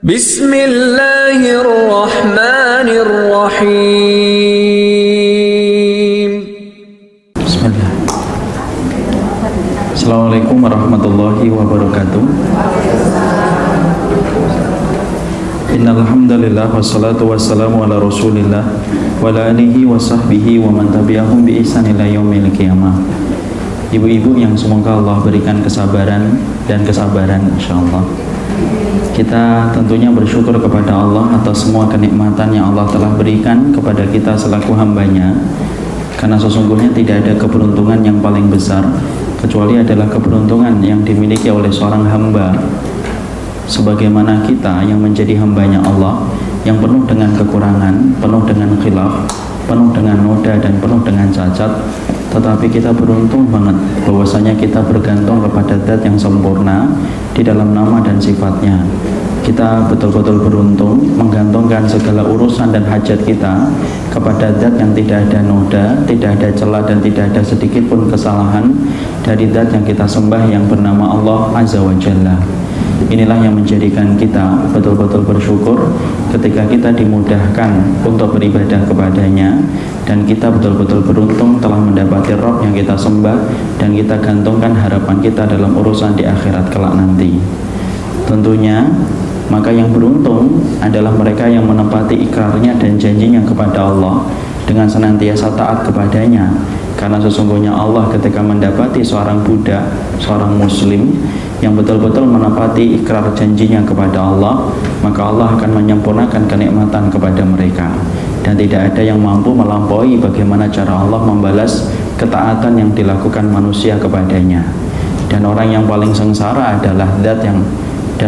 Bismillahirrahmanirrahim. Bismillah. Assalamualaikum warahmatullahi wabarakatuh. Innal hamdalillah wassalatu wassalamu ala Rasulillah wa ala alihi wa sahbihi wa man tabi'ahum bi ihsan ila yaumil qiyamah. Ibu-ibu yang semoga Allah berikan kesabaran dan kesabaran insyaallah. Kita tentunya bersyukur kepada Allah atas semua kenikmatan yang Allah telah berikan kepada kita selaku hambanya, karena sesungguhnya tidak ada keberuntungan yang paling besar kecuali adalah keberuntungan yang dimiliki oleh seorang hamba sebagaimana kita yang menjadi hambanya Allah, yang penuh dengan kekurangan, penuh dengan khilaf, penuh dengan noda dan penuh dengan cacat. Tetapi kita beruntung banget bahwasanya kita bergantung kepada Zat yang sempurna di dalam nama dan sifatnya. Kita betul-betul beruntung menggantungkan segala urusan dan hajat kita kepada Zat yang tidak ada noda, tidak ada celah dan tidak ada sedikit pun kesalahan dari Zat yang kita sembah yang bernama Allah Azza wa Jalla. Inilah yang menjadikan kita betul-betul bersyukur ketika kita dimudahkan untuk beribadah kepadanya, dan kita betul-betul beruntung telah mendapati Rabb yang kita sembah dan kita gantungkan harapan kita dalam urusan di akhirat kelak nanti. Tentunya maka yang beruntung adalah mereka yang menepati ikrarnya dan janjinya kepada Allah dengan senantiasa taat kepadanya, karena sesungguhnya Allah ketika mendapati seorang budak, seorang muslim yang betul-betul menepati ikrar janjinya kepada Allah, maka Allah akan menyempurnakan kenikmatan kepada mereka, dan tidak ada yang mampu melampaui bagaimana cara Allah membalas ketaatan yang dilakukan manusia kepadanya. Dan orang yang paling sengsara adalah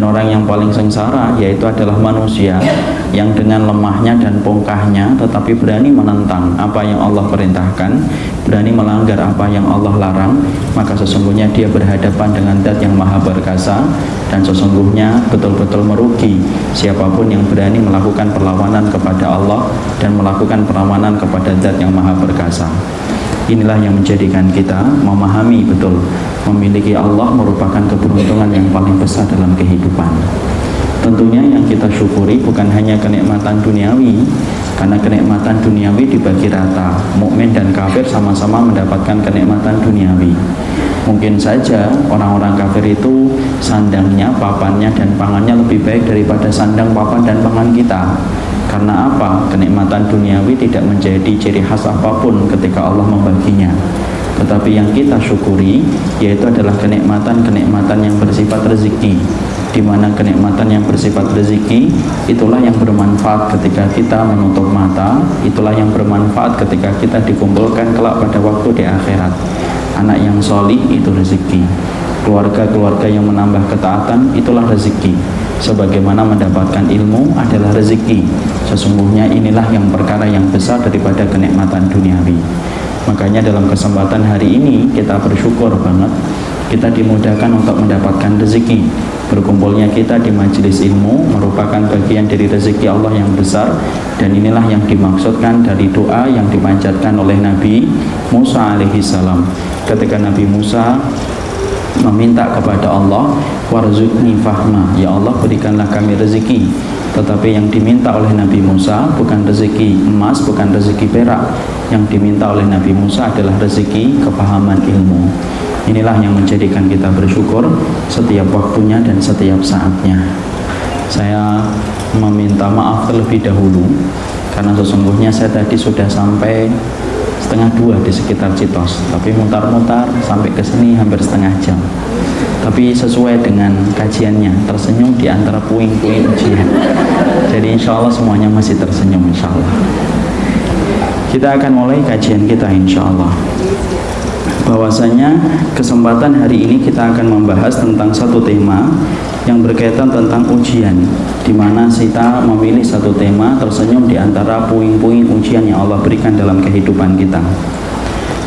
orang yang paling sengsara yaitu adalah manusia yang dengan lemahnya dan pongkahnya tetapi berani menentang apa yang Allah perintahkan, berani melanggar apa yang Allah larang, maka sesungguhnya dia berhadapan dengan Zat yang maha perkasa, dan sesungguhnya betul-betul merugi siapapun yang berani melakukan perlawanan kepada Allah dan melakukan perlawanan kepada Zat yang maha perkasa. Inilah yang menjadikan kita memahami betul memiliki Allah merupakan keberuntungan yang paling besar dalam kehidupan. Tentunya yang kita syukuri bukan hanya kenikmatan duniawi, karena kenikmatan duniawi dibagi rata, mukmin dan kafir sama-sama mendapatkan kenikmatan duniawi. Mungkin saja orang-orang kafir itu sandangnya, papannya dan pangannya lebih baik daripada sandang, papan dan pangan kita. Karena apa? Kenikmatan duniawi tidak menjadi ciri khas apapun ketika Allah membaginya. Tetapi yang kita syukuri yaitu adalah kenikmatan-kenikmatan yang bersifat rezeki, di mana kenikmatan yang bersifat rezeki itulah yang bermanfaat ketika kita menutup mata, itulah yang bermanfaat ketika kita dikumpulkan kelak pada waktu di akhirat. Anak yang solih itu rezeki, keluarga-keluarga yang menambah ketaatan itulah rezeki, sebagaimana mendapatkan ilmu adalah rezeki. Sesungguhnya inilah yang perkara yang besar daripada kenikmatan duniawi. Makanya dalam kesempatan hari ini kita bersyukur banget kita dimudahkan untuk mendapatkan rezeki. Berkumpulnya kita di majelis ilmu merupakan bagian dari rezeki Allah yang besar, dan inilah yang dimaksudkan dari doa yang dipanjatkan oleh Nabi Musa alaihi salam. Ketika Nabi Musa meminta kepada Allah, warzuqni fahma, ya Allah berikanlah kami rezeki. Tetapi yang diminta oleh Nabi Musa bukan rezeki emas, bukan rezeki perak. Yang diminta oleh Nabi Musa adalah rezeki kepahaman ilmu. Inilah yang menjadikan kita bersyukur setiap waktunya dan setiap saatnya. Saya meminta maaf terlebih dahulu karena sesungguhnya saya tadi sudah sampai 1:30 di sekitar Citos, tapi mutar-mutar sampai ke sini hampir setengah jam. Tapi sesuai dengan kajiannya, tersenyum di antara puing-puing ujian. Jadi insya Allah semuanya masih tersenyum insya Allah. Kita akan mulai kajian kita insya Allah. Bahwasanya kesempatan hari ini kita akan membahas tentang satu tema yang berkaitan tentang ujian, di mana kita memilih satu tema tersenyum di antara puing-puing ujian yang Allah berikan dalam kehidupan kita.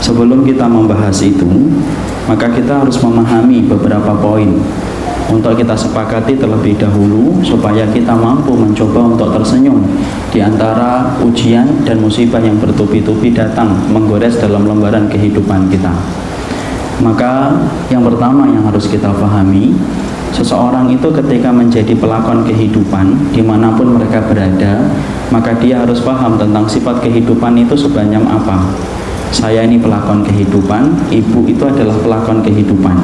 Sebelum kita membahas itu, maka kita harus memahami beberapa poin untuk kita sepakati terlebih dahulu supaya kita mampu mencoba untuk tersenyum di antara ujian dan musibah yang bertubi-tubi datang menggores dalam lembaran kehidupan kita. Maka yang pertama yang harus kita pahami Seseorang itu ketika menjadi pelakon kehidupan dimanapun mereka berada, maka dia harus paham tentang sifat kehidupan itu sebanyak apa. Saya ini pelakon kehidupan, ibu itu adalah pelakon kehidupan.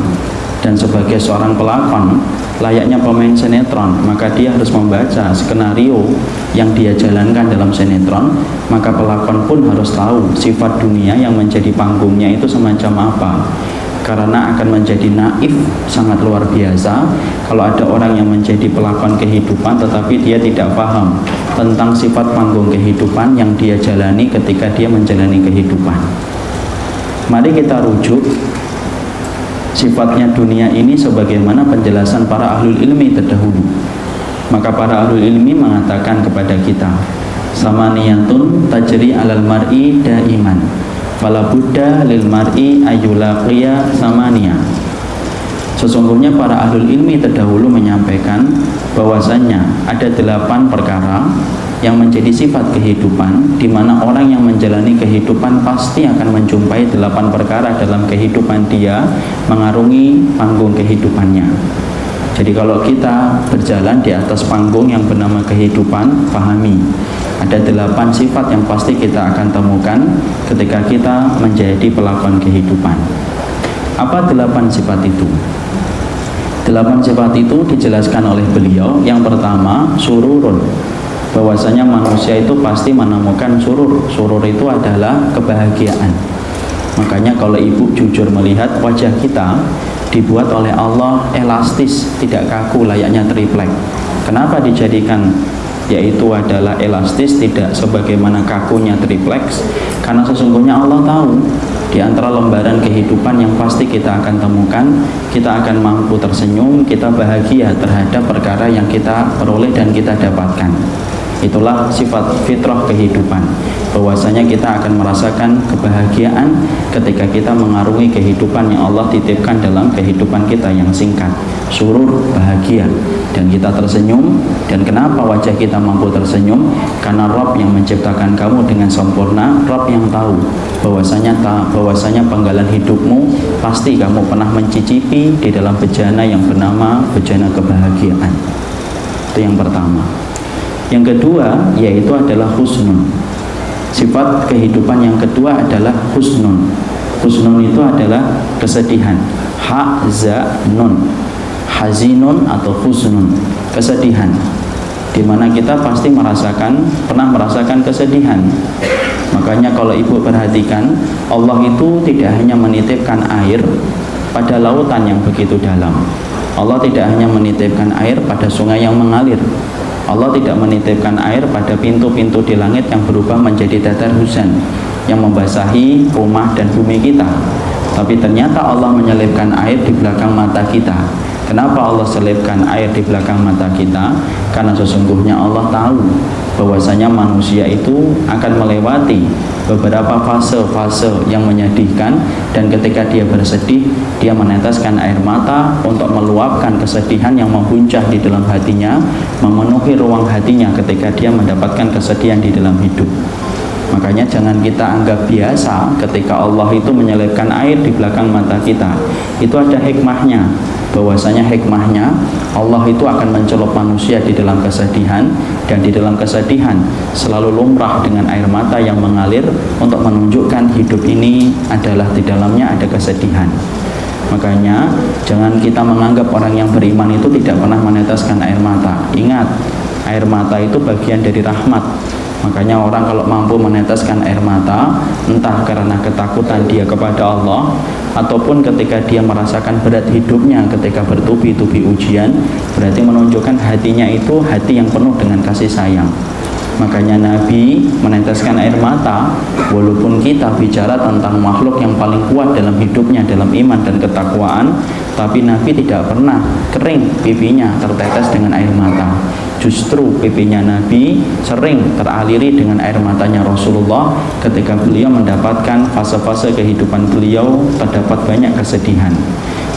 Dan sebagai seorang pelakon, layaknya pemain sinetron, maka dia harus membaca skenario yang dia jalankan dalam sinetron. Maka pelakon pun harus tahu sifat dunia yang menjadi panggungnya itu semacam apa. Karena akan menjadi naif sangat luar biasa kalau ada orang yang menjadi pelakon kehidupan tetapi dia tidak paham tentang sifat panggung kehidupan yang dia jalani ketika dia menjalani kehidupan. Mari kita rujuk sifatnya dunia ini sebagaimana penjelasan para ahlul ilmi terdahulu. Maka para ahlul ilmi mengatakan kepada kita, samaniyatun tajri alal mar'i daiman fala budda lil mar'i ayyulaqiya samaniya. Sesungguhnya para ahlul ilmi terdahulu menyampaikan bahwasannya ada 8 perkara yang menjadi sifat kehidupan, di mana orang yang menjalani kehidupan pasti akan menjumpai 8 perkara dalam kehidupan dia mengarungi panggung kehidupannya. Jadi kalau kita berjalan di atas panggung yang bernama kehidupan, pahami ada 8 sifat yang pasti kita akan temukan ketika kita menjadi pelakon kehidupan. Apa 8 sifat itu? 8 sifat itu dijelaskan oleh beliau. Yang pertama, sururun, bahwasanya manusia itu pasti menemukan surur. Surur itu adalah kebahagiaan. Makanya kalau ibu jujur melihat wajah kita dibuat oleh Allah elastis, tidak kaku layaknya triplek. Kenapa dijadikan yaitu adalah elastis, tidak sebagaimana kakunya triplex? Karena sesungguhnya Allah tahu di antara lembaran kehidupan yang pasti kita akan temukan, kita akan mampu tersenyum, kita bahagia terhadap perkara yang kita peroleh dan kita dapatkan. Itulah sifat fitrah kehidupan, bahwasanya kita akan merasakan kebahagiaan ketika kita mengarungi kehidupan yang Allah titipkan dalam kehidupan kita yang singkat. Surur, bahagia, dan kita tersenyum. Dan kenapa wajah kita mampu tersenyum? Karena Rabb yang menciptakan kamu dengan sempurna, Rabb yang tahu bahwasanya penggalan hidupmu pasti kamu pernah mencicipi di dalam bejana yang bernama bejana kebahagiaan. Itu yang pertama. Yang kedua yaitu adalah husnun. Sifat kehidupan yang kedua adalah husnun. Husnun itu adalah kesedihan. Hazanun, hazinun atau husnun, kesedihan. Dimana kita pasti pernah merasakan kesedihan. Makanya kalau ibu perhatikan, Allah itu tidak hanya menitipkan air pada lautan yang begitu dalam. Allah tidak hanya menitipkan air pada sungai yang mengalir. Allah tidak menitipkan air pada pintu-pintu di langit yang berubah menjadi tetes hujan yang membasahi rumah dan bumi kita. Tapi ternyata Allah menyelipkan air di belakang mata kita. Kenapa Allah selipkan air di belakang mata kita? Karena sesungguhnya Allah tahu bahwasanya manusia itu akan melewati beberapa fase-fase yang menyedihkan, dan ketika dia bersedih, dia meneteskan air mata untuk meluapkan kesedihan yang membuncah di dalam hatinya, memenuhi ruang hatinya ketika dia mendapatkan kesedihan di dalam hidup. Makanya jangan kita anggap biasa ketika Allah itu menyelipkan air di belakang mata kita. Itu ada hikmahnya, bahwasanya hikmahnya Allah itu akan mencelup manusia di dalam kesedihan, dan di dalam kesedihan selalu lumrah dengan air mata yang mengalir untuk menunjukkan hidup ini adalah di dalamnya ada kesedihan. Makanya jangan kita menganggap orang yang beriman itu tidak pernah meneteskan air mata. Ingat, air mata itu bagian dari rahmat. Makanya orang kalau mampu meneteskan air mata, entah karena ketakutan dia kepada Allah, ataupun ketika dia merasakan berat hidupnya ketika bertubi-tubi ujian, berarti menunjukkan hatinya itu hati yang penuh dengan kasih sayang. Makanya Nabi meneteskan air mata, walaupun kita bicara tentang makhluk yang paling kuat dalam hidupnya, dalam iman dan ketakwaan, tapi Nabi tidak pernah kering pipinya tertetes dengan air mata. Justru pipinya Nabi sering teraliri dengan air matanya Rasulullah ketika beliau mendapatkan fase-fase kehidupan beliau terdapat banyak kesedihan.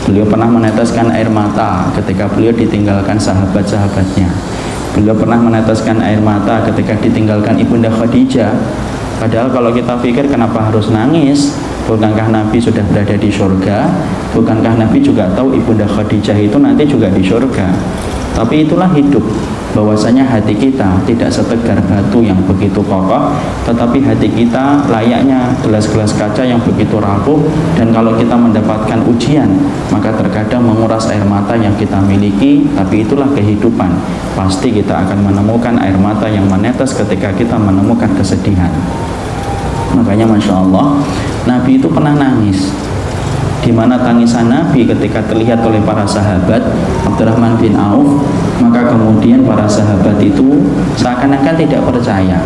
Beliau pernah meneteskan air mata ketika beliau ditinggalkan sahabat-sahabatnya. Beliau pernah meneteskan air mata ketika ditinggalkan Ibunda Khadijah. Padahal kalau kita pikir kenapa harus nangis? Bukankah Nabi sudah berada di surga? Bukankah Nabi juga tahu Ibunda Khadijah itu nanti juga di surga? Tapi itulah hidup, bahwasanya hati kita tidak setegar batu yang begitu kokoh, tetapi hati kita layaknya gelas-gelas kaca yang begitu rapuh. Dan kalau kita mendapatkan ujian, maka terkadang menguras air mata yang kita miliki. Tapi itulah kehidupan. Pasti kita akan menemukan air mata yang menetes ketika kita menemukan kesedihan. Makanya Masya Allah, Nabi itu pernah nangis. Di mana tangisan Nabi ketika terlihat oleh para sahabat Abdurrahman bin Auf, maka kemudian para sahabat itu seakan-akan tidak percaya.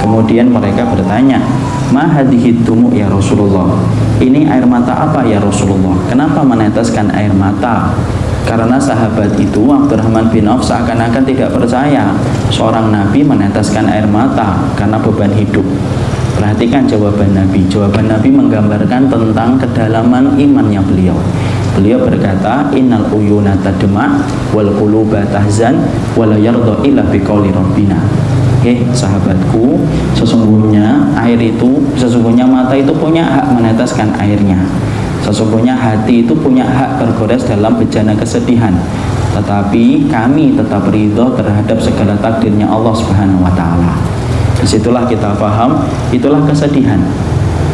Kemudian mereka bertanya, "Ma hadhihi dumu ya Rasulullah?" Ini air mata apa ya Rasulullah? Kenapa meneteskan air mata? Karena sahabat itu Abdurrahman bin Auf seakan-akan tidak percaya seorang Nabi meneteskan air mata karena beban hidup. Perhatikan jawaban Nabi. Jawaban Nabi menggambarkan tentang kedalaman imannya beliau. Beliau berkata, "Innal uyuna tadma wal quluba tahzan wa la yarda illa biqauli rabbina." Sahabatku, sesungguhnya mata itu punya hak meneteskan airnya. Sesungguhnya hati itu punya hak bergores dalam bejana kesedihan. Tetapi kami tetap ridho terhadap segala takdirnya Allah Subhanahu wa taala. Disitulah kita paham, itulah kesedihan,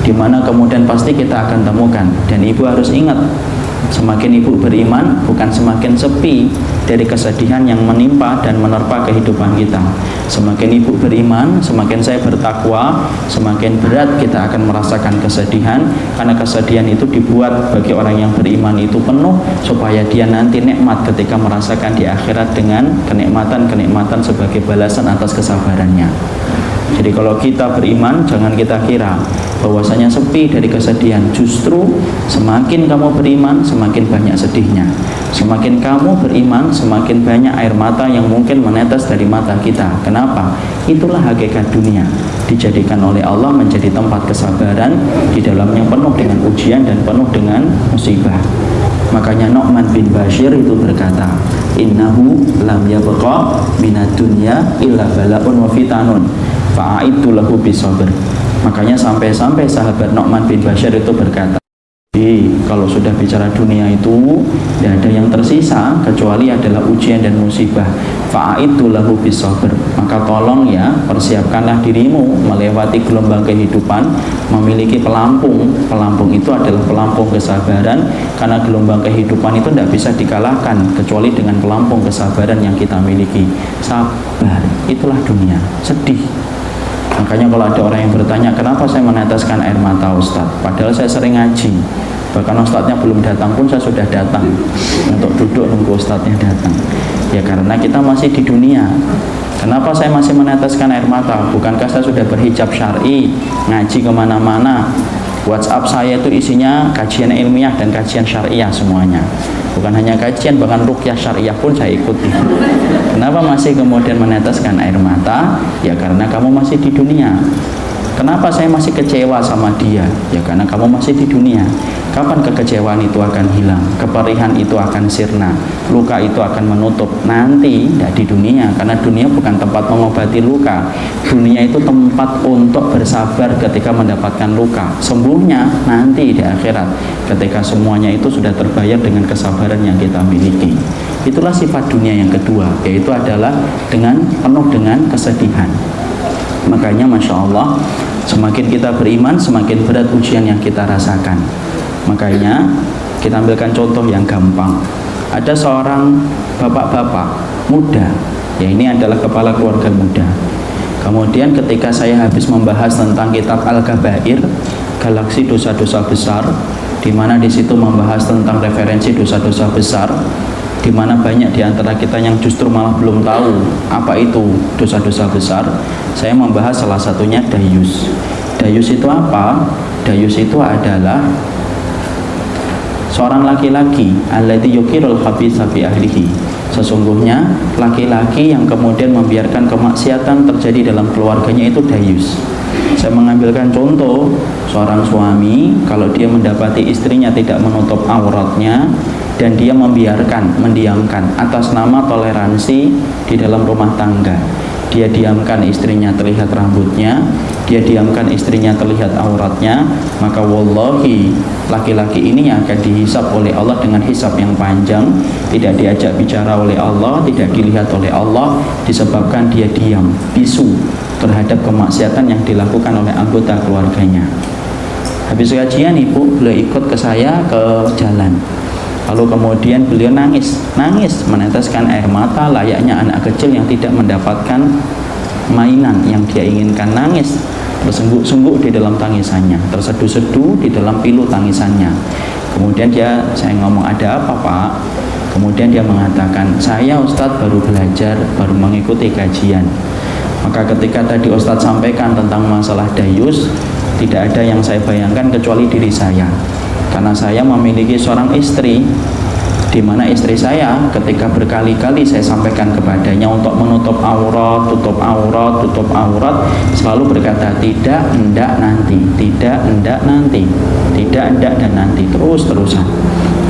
dimana kemudian pasti kita akan temukan. Dan ibu harus ingat, semakin ibu beriman, bukan semakin sepi dari kesedihan yang menimpa dan menerpa kehidupan kita. Semakin ibu beriman, semakin saya bertakwa, semakin berat kita akan merasakan kesedihan. Karena kesedihan itu dibuat bagi orang yang beriman itu penuh, supaya dia nanti nikmat ketika merasakan di akhirat dengan kenikmatan-kenikmatan sebagai balasan atas kesabarannya. Jadi kalau kita beriman, jangan kita kira bahwasanya sepi dari kesedihan. Justru semakin kamu beriman, semakin banyak sedihnya. Semakin kamu beriman, semakin banyak air mata yang mungkin menetes dari mata kita. Kenapa? Itulah hakikat dunia, dijadikan oleh Allah menjadi tempat kesabaran, di dalamnya penuh dengan ujian dan penuh dengan musibah. Makanya Nu'man bin Bashir itu berkata, "Innahu lam yabqa minad dunya illa bala'un wa fitanun fa'aitu lahu bisabr." Makanya sampai-sampai sahabat Nu'man bin Bashir itu berkata, kalau sudah bicara dunia itu tidak ada yang tersisa kecuali adalah ujian dan musibah. Fa'aitu lahu bisabr. Maka tolong ya, persiapkanlah dirimu melewati gelombang kehidupan, memiliki pelampung. Pelampung itu adalah pelampung kesabaran, karena gelombang kehidupan itu tidak bisa dikalahkan kecuali dengan pelampung kesabaran yang kita miliki. Sabar, itulah dunia. Sedih. Makanya kalau ada orang yang bertanya, kenapa saya meneteskan air mata Ustadz? Padahal saya sering ngaji. Bahkan Ustadznya belum datang pun saya sudah datang untuk duduk nunggu Ustadznya datang. Ya karena kita masih di dunia. Kenapa saya masih meneteskan air mata? Bukankah saya sudah berhijab syar'i, ngaji kemana-mana? WhatsApp saya itu isinya kajian ilmiah dan kajian syariah semuanya. Bukan hanya kajian, bahkan ruqyah syariah pun saya ikuti. Kenapa masih kemudian meneteskan air mata? Ya karena kamu masih di dunia. Kenapa saya masih kecewa sama dia? Ya karena kamu masih di dunia. Kapan kekecewaan itu akan hilang? Keperihan itu akan sirna. Luka itu akan menutup. Nanti tidak di dunia, karena dunia bukan tempat mengobati luka. Dunia itu tempat untuk bersabar ketika mendapatkan luka. Sembuhnya nanti di akhirat, ketika semuanya itu sudah terbayar dengan kesabaran yang kita miliki. Itulah sifat dunia yang kedua, yaitu adalah penuh dengan kesedihan. Makanya Masya Allah, semakin kita beriman, semakin berat ujian yang kita rasakan. Makanya kita ambilkan contoh yang gampang. Ada seorang bapak-bapak muda, ya ini adalah kepala keluarga muda. Kemudian ketika saya habis membahas tentang kitab Al-Kabair, Galaksi Dosa-Dosa Besar, di mana di situ membahas tentang referensi dosa-dosa besar, di mana banyak di antara kita yang justru malah belum tahu apa itu dosa-dosa besar. Saya membahas salah satunya dayus. Dayus itu apa? Dayus itu adalah seorang laki-laki alladzi yukirul khabitha fi ahlihi. Sesungguhnya laki-laki yang kemudian membiarkan kemaksiatan terjadi dalam keluarganya itu dayus. Saya mengambilkan contoh seorang suami, kalau dia mendapati istrinya tidak menutup auratnya dan dia membiarkan, mendiamkan atas nama toleransi di dalam rumah tangga. dia diamkan istrinya terlihat rambutnya, dia diamkan istrinya terlihat auratnya, maka wallahi laki-laki ini yang akan dihisab oleh Allah dengan hisab yang panjang, tidak diajak bicara oleh Allah, tidak dilihat oleh Allah, disebabkan dia diam, bisu terhadap kemaksiatan yang dilakukan oleh anggota keluarganya. Habis kajian ibu, beliau ikut ke saya ke jalan. Lalu kemudian beliau nangis meneteskan air mata layaknya anak kecil yang tidak mendapatkan mainan yang dia inginkan, nangis tersengguk-sengguk di dalam tangisannya, terseduh-seduh di dalam pilu tangisannya. Kemudian saya ngomong, ada apa Pak? Kemudian dia mengatakan, saya Ustadz baru belajar, baru mengikuti kajian. Maka ketika tadi Ustadz sampaikan tentang masalah dayus, tidak ada yang saya bayangkan kecuali diri saya. Karena saya memiliki seorang istri, di mana istri saya ketika berkali-kali saya sampaikan kepadanya untuk menutup aurat, tutup aurat, selalu berkata tidak, enggak, nanti, tidak, enggak, nanti, tidak, enggak, dan nanti, terus-terusan.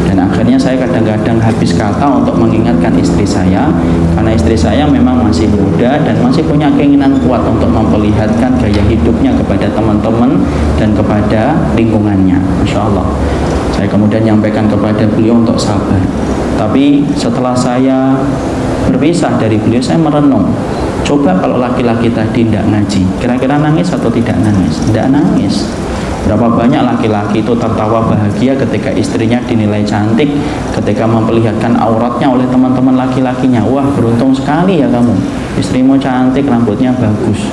Dan akhirnya saya kadang-kadang habis kata untuk mengingatkan istri saya, karena istri saya memang masih muda dan masih punya keinginan kuat untuk memperlihatkan gaya hidupnya kepada teman-teman dan kepada lingkungannya. Masya Allah. Saya kemudian menyampaikan kepada beliau untuk sabar. Tapi setelah saya berpisah dari beliau, saya merenung. Coba kalau laki-laki tadi tidak ngaji, kira-kira nangis atau tidak nangis? Tidak nangis. Berapa banyak laki-laki itu tertawa bahagia ketika istrinya dinilai cantik, ketika memperlihatkan auratnya oleh teman-teman laki-lakinya. Wah, beruntung sekali ya kamu, istrimu cantik, rambutnya bagus.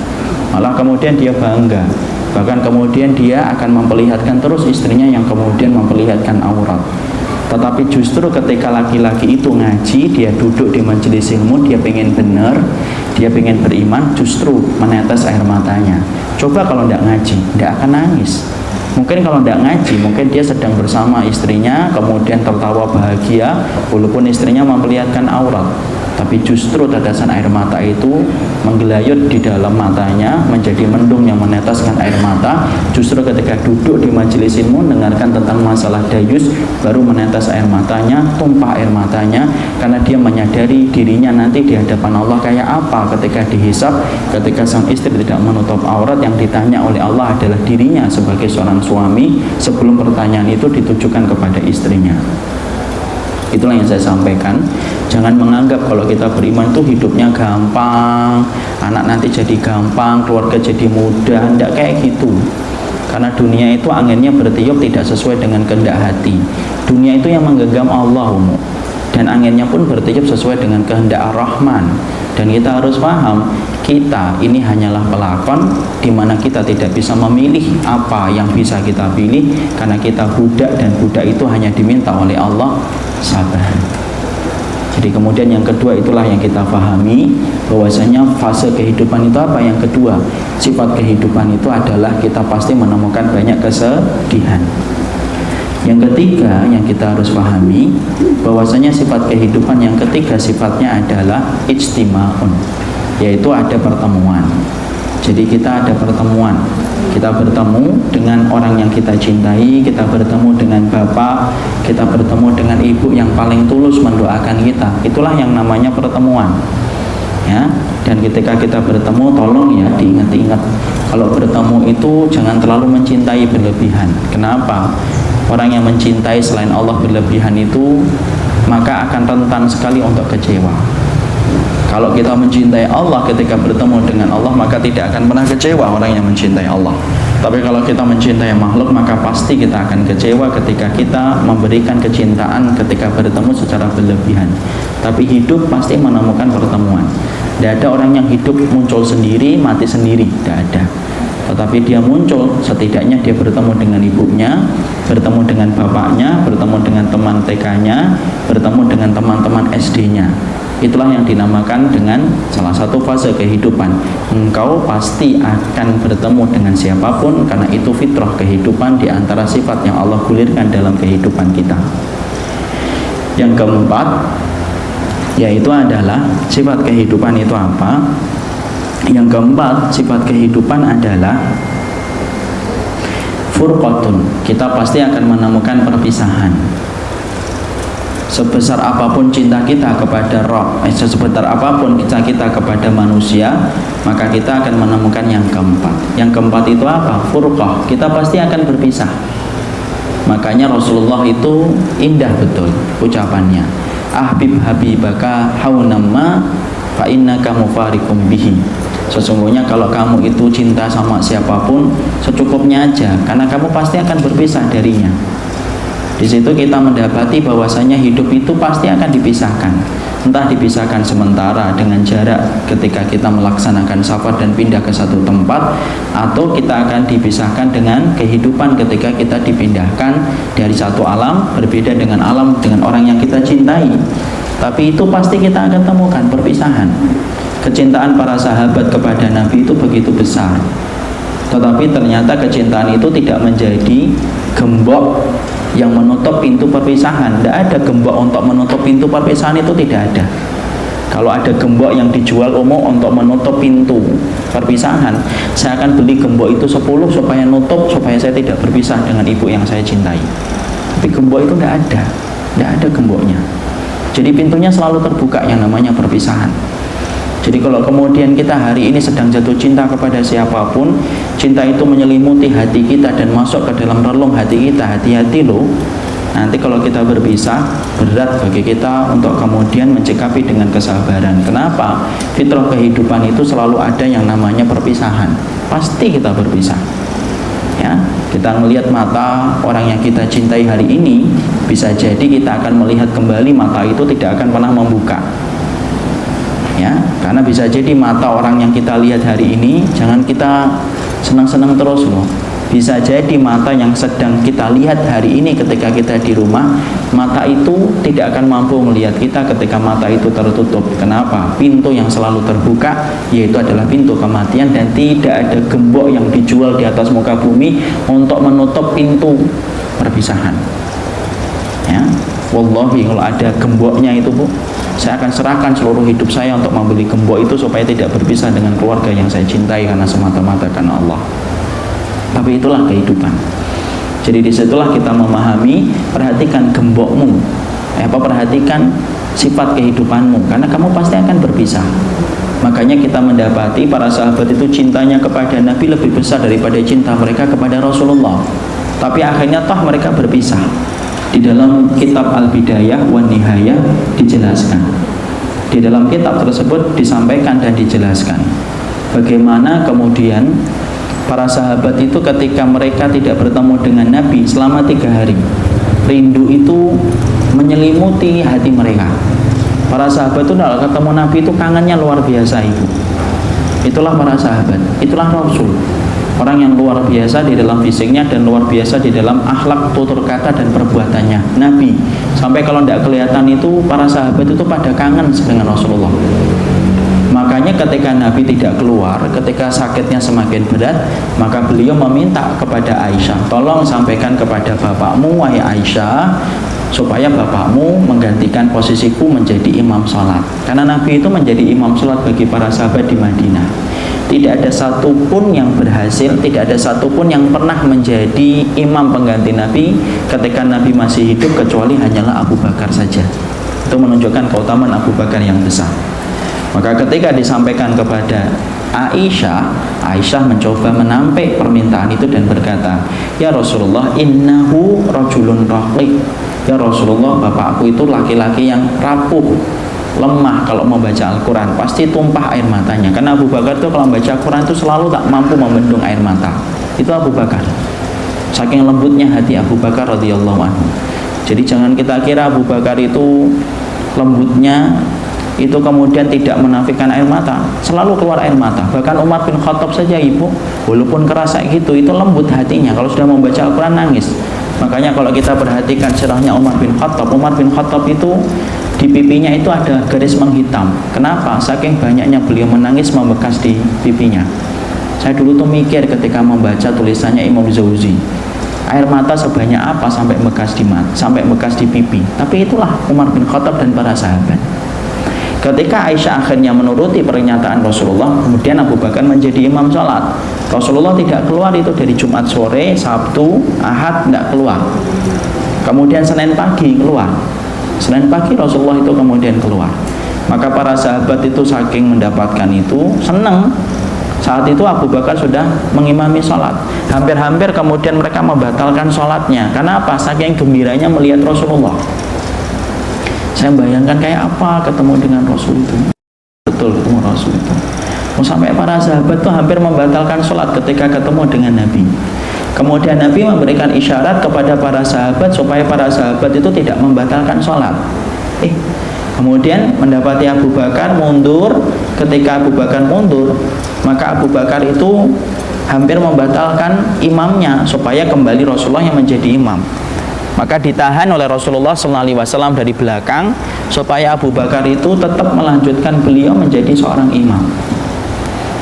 Malah kemudian dia bangga. Bahkan kemudian dia akan memperlihatkan terus istrinya yang kemudian memperlihatkan aurat. Tetapi justru ketika laki-laki itu ngaji, dia duduk di majelis ilmu, dia pengen benar, dia pengen beriman, justru menetes air matanya. Coba kalau tidak ngaji, tidak akan nangis. Mungkin kalau tidak ngaji, mungkin dia sedang bersama istrinya, kemudian tertawa bahagia, walaupun istrinya memperlihatkan aurat. Tapi justru tetesan air mata itu menggelayut di dalam matanya, menjadi mendung yang meneteskan air mata. Justru ketika duduk di majelis ilmu, dengarkan tentang masalah dayus, baru menetes air matanya, tumpah air matanya, karena dia menyadari dirinya nanti di hadapan Allah kayak apa ketika dihisab, ketika sang istri tidak menutup aurat. Yang ditanya oleh Allah adalah dirinya sebagai seorang suami, sebelum pertanyaan itu ditujukan kepada istrinya. Itulah yang saya sampaikan. Jangan menganggap kalau kita beriman itu hidupnya gampang, anak nanti jadi gampang, keluarga jadi mudah. Tidak kayak gitu. Karena dunia itu anginnya bertiup tidak sesuai dengan kehendak hati. Dunia itu yang menggenggam Allah, dan anginnya pun bertiup sesuai dengan kehendak Ar-Rahman. Dan kita harus paham, kita ini hanyalah pelakon, di mana kita tidak bisa memilih apa yang bisa kita pilih, karena kita budak, dan budak itu hanya diminta oleh Allah sabar. Jadi kemudian yang kedua, itulah yang kita pahami, bahwasanya fase kehidupan itu apa? Yang kedua, sifat kehidupan itu adalah kita pasti menemukan banyak kesedihan. Yang ketiga yang kita harus pahami, bahwasanya sifat kehidupan yang ketiga sifatnya adalah ijtima'un, yaitu ada pertemuan. Jadi kita ada pertemuan, kita bertemu dengan orang yang kita cintai, kita bertemu dengan bapak, kita bertemu dengan ibu yang paling tulus mendoakan kita. Itulah yang namanya pertemuan, ya. Dan ketika kita bertemu, tolong ya diingat-ingat, kalau bertemu itu jangan terlalu mencintai berlebihan. Kenapa? Orang yang mencintai selain Allah berlebihan itu, maka akan rentan sekali untuk kecewa. Kalau kita mencintai Allah ketika bertemu dengan Allah, maka tidak akan pernah kecewa orang yang mencintai Allah. Tapi kalau kita mencintai makhluk, maka pasti kita akan kecewa ketika kita memberikan kecintaan ketika bertemu secara berlebihan. Tapi hidup pasti menemukan pertemuan. Tidak ada orang yang hidup muncul sendiri, mati sendiri, tidak ada. Tetapi dia muncul, setidaknya dia bertemu dengan ibunya, bertemu dengan bapaknya, bertemu dengan teman TK-nya, bertemu dengan teman-teman SD-nya. Itulah yang dinamakan dengan salah satu fase kehidupan. Engkau pasti akan bertemu dengan siapapun, karena itu fitrah kehidupan, di antara sifat yang Allah gulirkan dalam kehidupan kita. Yang keempat, yaitu adalah sifat kehidupan itu apa? Yang keempat, sifat kehidupan adalah furqatun. Kita pasti akan menemukan perpisahan. Sebesar apapun cinta kita kepada roh, sebesar apapun cinta kita kepada manusia, maka kita akan menemukan yang keempat. Yang keempat itu apa? Furqah. Kita pasti akan berpisah. Makanya Rasulullah itu indah betul ucapannya. Ahbib habibaka haunamma fa innaka mufariqum bihi. Sesungguhnya kalau kamu itu cinta sama siapapun, secukupnya aja, karena kamu pasti akan berpisah darinya. Di situ kita mendapati bahwasanya hidup itu pasti akan dipisahkan. Entah dipisahkan sementara dengan jarak ketika kita melaksanakan safar dan pindah ke satu tempat, atau kita akan dipisahkan dengan kehidupan ketika kita dipindahkan dari satu alam berbeda dengan alam dengan orang yang kita cintai. Tapi itu pasti kita akan temukan perpisahan. Kecintaan para sahabat kepada Nabi itu begitu besar, tetapi ternyata kecintaan itu tidak menjadi gembok yang menutup pintu perpisahan. Tidak ada gembok untuk menutup pintu perpisahan, itu tidak ada. Kalau ada gembok yang dijual umum untuk menutup pintu perpisahan, saya akan beli gembok itu 10 supaya nutup, supaya saya tidak berpisah dengan ibu yang saya cintai. Tapi gembok itu tidak ada gemboknya. Jadi pintunya selalu terbuka yang namanya perpisahan. Jadi kalau kemudian kita hari ini sedang jatuh cinta kepada siapapun, cinta itu menyelimuti hati kita dan masuk ke dalam relung hati kita, hati-hati loh. Nanti kalau kita berpisah, berat bagi kita untuk kemudian mencikapi dengan kesabaran. Kenapa? Fitrah kehidupan itu selalu ada yang namanya perpisahan. Pasti kita berpisah. Ya, kita melihat mata orang yang kita cintai hari ini, bisa jadi kita akan melihat kembali mata itu tidak akan pernah membuka. Ya, karena bisa jadi mata orang yang kita lihat hari ini, jangan kita senang-senang terus loh. Bisa jadi mata yang sedang kita lihat hari ini ketika kita di rumah, mata itu tidak akan mampu melihat kita ketika mata itu tertutup. Kenapa? Pintu yang selalu terbuka yaitu adalah pintu kematian, dan tidak ada gembok yang dijual di atas muka bumi untuk menutup pintu perpisahan. Ya, wallahi kalau ada gemboknya itu, Bu, saya akan serahkan seluruh hidup saya untuk membeli gembok itu supaya tidak berpisah dengan keluarga yang saya cintai karena semata-mata karena Allah. Tapi itulah kehidupan. Jadi disitulah kita memahami, perhatikan gembokmu, perhatikan sifat kehidupanmu, karena kamu pasti akan berpisah. Makanya kita mendapati para sahabat itu cintanya kepada Nabi lebih besar daripada cinta mereka kepada Rasulullah. Tapi akhirnya toh mereka berpisah. Di dalam kitab Al-Bidayah wan Nihayah dijelaskan. Di dalam kitab tersebut disampaikan dan dijelaskan bagaimana kemudian para sahabat itu ketika mereka tidak bertemu dengan Nabi selama 3 hari, rindu itu menyelimuti hati mereka. Para sahabat itu kalau ketemu Nabi itu kangennya luar biasa itu. Itulah para sahabat, itulah Rasul. Orang yang luar biasa di dalam fisiknya dan luar biasa di dalam akhlak, tutur kata dan perbuatannya. Nabi sampai kalau tidak kelihatan itu para sahabat itu pada kangen dengan Rasulullah. Makanya ketika Nabi tidak keluar, ketika sakitnya semakin berat, maka beliau meminta kepada Aisyah, tolong sampaikan kepada bapakmu, wahai Aisyah, supaya bapakmu menggantikan posisiku menjadi imam sholat. Karena Nabi itu menjadi imam sholat bagi para sahabat di Madinah. Tidak ada satupun yang berhasil, tidak ada satupun yang pernah menjadi imam pengganti Nabi ketika Nabi masih hidup, kecuali hanyalah Abu Bakar saja. Itu menunjukkan keutamaan Abu Bakar yang besar. Maka ketika disampaikan kepada Aisyah, Aisyah mencoba menampik permintaan itu dan berkata, ya Rasulullah, innahu rajulun raqiq. Ya Rasulullah, bapakku itu laki-laki yang rapuh, lemah. Kalau membaca Al-Quran pasti tumpah air matanya. Karena Abu Bakar itu kalau membaca Al-Quran itu selalu tak mampu membendung air mata. Itu Abu Bakar. Saking lembutnya hati Abu Bakar radhiyallahu anhu. Jadi jangan kita kira Abu Bakar itu lembutnya itu kemudian tidak menafikan air mata, selalu keluar air mata. Bahkan Umar bin Khattab saja, ibu, walaupun keras kayak gitu, itu lembut hatinya. Kalau sudah membaca Al-Quran nangis. Makanya kalau kita perhatikan sirahnya Umar bin Khattab itu di pipinya itu ada garis menghitam. Kenapa? Saking banyaknya beliau menangis membekas di pipinya. Saya dulu tuh mikir ketika membaca tulisannya Imam Jauzi, air mata sebanyak apa sampai bekas di mata, sampai bekas di pipi. Tapi itulah Umar bin Khattab dan para sahabat. Ketika Aisyah akhirnya menuruti pernyataan Rasulullah, kemudian Abu Bakar menjadi imam sholat. Rasulullah tidak keluar itu dari Jumat sore, Sabtu, Ahad tidak keluar. Kemudian Senin pagi keluar. Senin pagi Rasulullah itu kemudian keluar. Maka para sahabat itu saking mendapatkan itu senang. Saat itu Abu Bakar sudah mengimami sholat. Hampir-hampir kemudian mereka membatalkan sholatnya. Karena apa? Saking gembiranya melihat Rasulullah. Saya bayangkan kayak apa ketemu dengan Rasul itu. Betul ketemu Rasul itu. Sampai para sahabat itu hampir membatalkan sholat ketika ketemu dengan Nabi. Kemudian Nabi memberikan isyarat kepada para sahabat supaya para sahabat itu tidak membatalkan sholat. Kemudian mendapati Abu Bakar mundur. Ketika Abu Bakar mundur, maka Abu Bakar itu hampir membatalkan imamnya supaya kembali Rasulullah yang menjadi imam. Maka ditahan oleh Rasulullah SAW dari belakang supaya Abu Bakar itu tetap melanjutkan beliau menjadi seorang imam.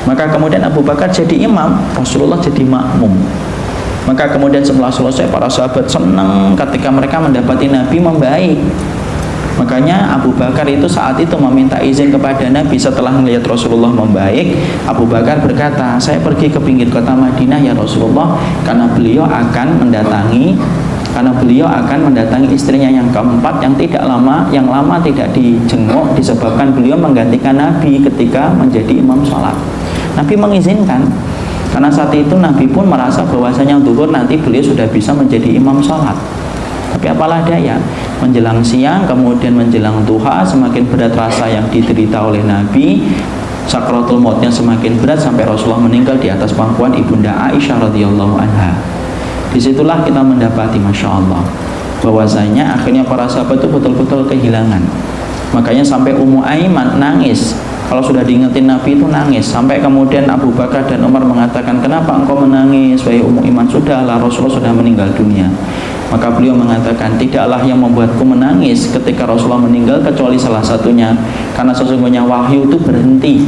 Maka kemudian Abu Bakar jadi imam, Rasulullah jadi makmum. Maka kemudian setelah selesai para sahabat senang ketika mereka mendapati Nabi membaik. Makanya Abu Bakar itu saat itu meminta izin kepada Nabi setelah melihat Rasulullah membaik. Abu Bakar berkata, saya pergi ke pinggir kota Madinah ya Rasulullah, karena beliau akan mendatangi istrinya yang keempat yang lama tidak dijenguk disebabkan beliau menggantikan Nabi ketika menjadi imam sholat. Nabi mengizinkan. Karena saat itu Nabi pun merasa bahwasanya zuhur nanti beliau sudah bisa menjadi imam sholat. Tapi apalah daya, menjelang siang kemudian menjelang duha semakin berat rasa yang diderita oleh Nabi. Sakratul mautnya semakin berat sampai Rasulullah meninggal di atas pangkuan ibunda Aisyah radhiyallahu anha. Disitulah kita mendapati Masya Allah bahwasanya akhirnya para sahabat itu betul-betul kehilangan. Makanya sampai Ummu Aiman nangis. Kalau sudah diingetin Nabi itu nangis. Sampai kemudian Abu Bakar dan Umar mengatakan, kenapa engkau menangis wahai Ummu Aiman? Sudahlah, Rasulullah sudah meninggal dunia. Maka beliau mengatakan, tidaklah yang membuatku menangis ketika Rasulullah meninggal kecuali salah satunya, karena sesungguhnya wahyu itu berhenti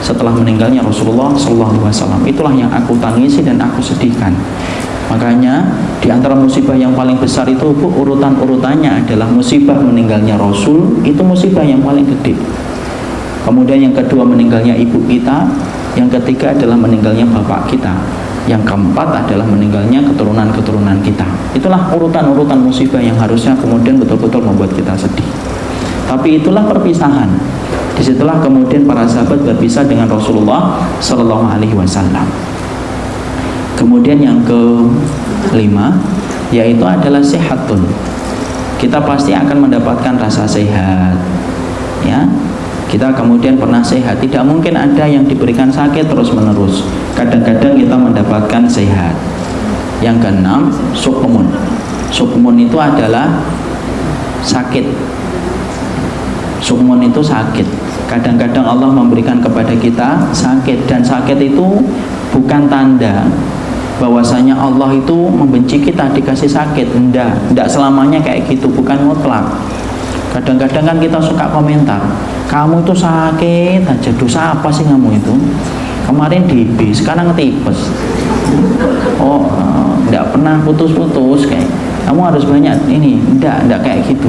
setelah meninggalnya Rasulullah SAW. Itulah yang aku tangisi dan aku sedihkan. Makanya di antara musibah yang paling besar itu urutan-urutannya adalah musibah meninggalnya Rasul, itu musibah yang paling gede. Kemudian yang kedua meninggalnya ibu kita, yang ketiga adalah meninggalnya bapak kita, yang keempat adalah meninggalnya keturunan-keturunan kita. Itulah urutan-urutan musibah yang harusnya kemudian betul-betul membuat kita sedih. Tapi itulah perpisahan. Disitulah kemudian para sahabat berpisah dengan Rasulullah Sallallahu Alaihi Wasallam. Kemudian yang kelima yaitu adalah sehatun. Kita pasti akan mendapatkan rasa sehat, ya. Kita kemudian pernah sehat. Tidak mungkin ada yang diberikan sakit terus menerus. Kadang-kadang kita mendapatkan sehat. Yang keenam, sukmun. Sukmun itu adalah sakit. Sukmun itu sakit. Kadang-kadang Allah memberikan kepada kita sakit, dan sakit itu bukan tanda bahwasanya Allah itu membenci kita dikasih sakit. Tidak selamanya kayak gitu, bukan mutlak. Kadang-kadang kan kita suka komentar, kamu itu sakit aja, dosa apa sih kamu itu? Kemarin DB, sekarang tipes. Tidak pernah putus-putus kayak. Kamu harus banyak ini. Tidak kayak gitu.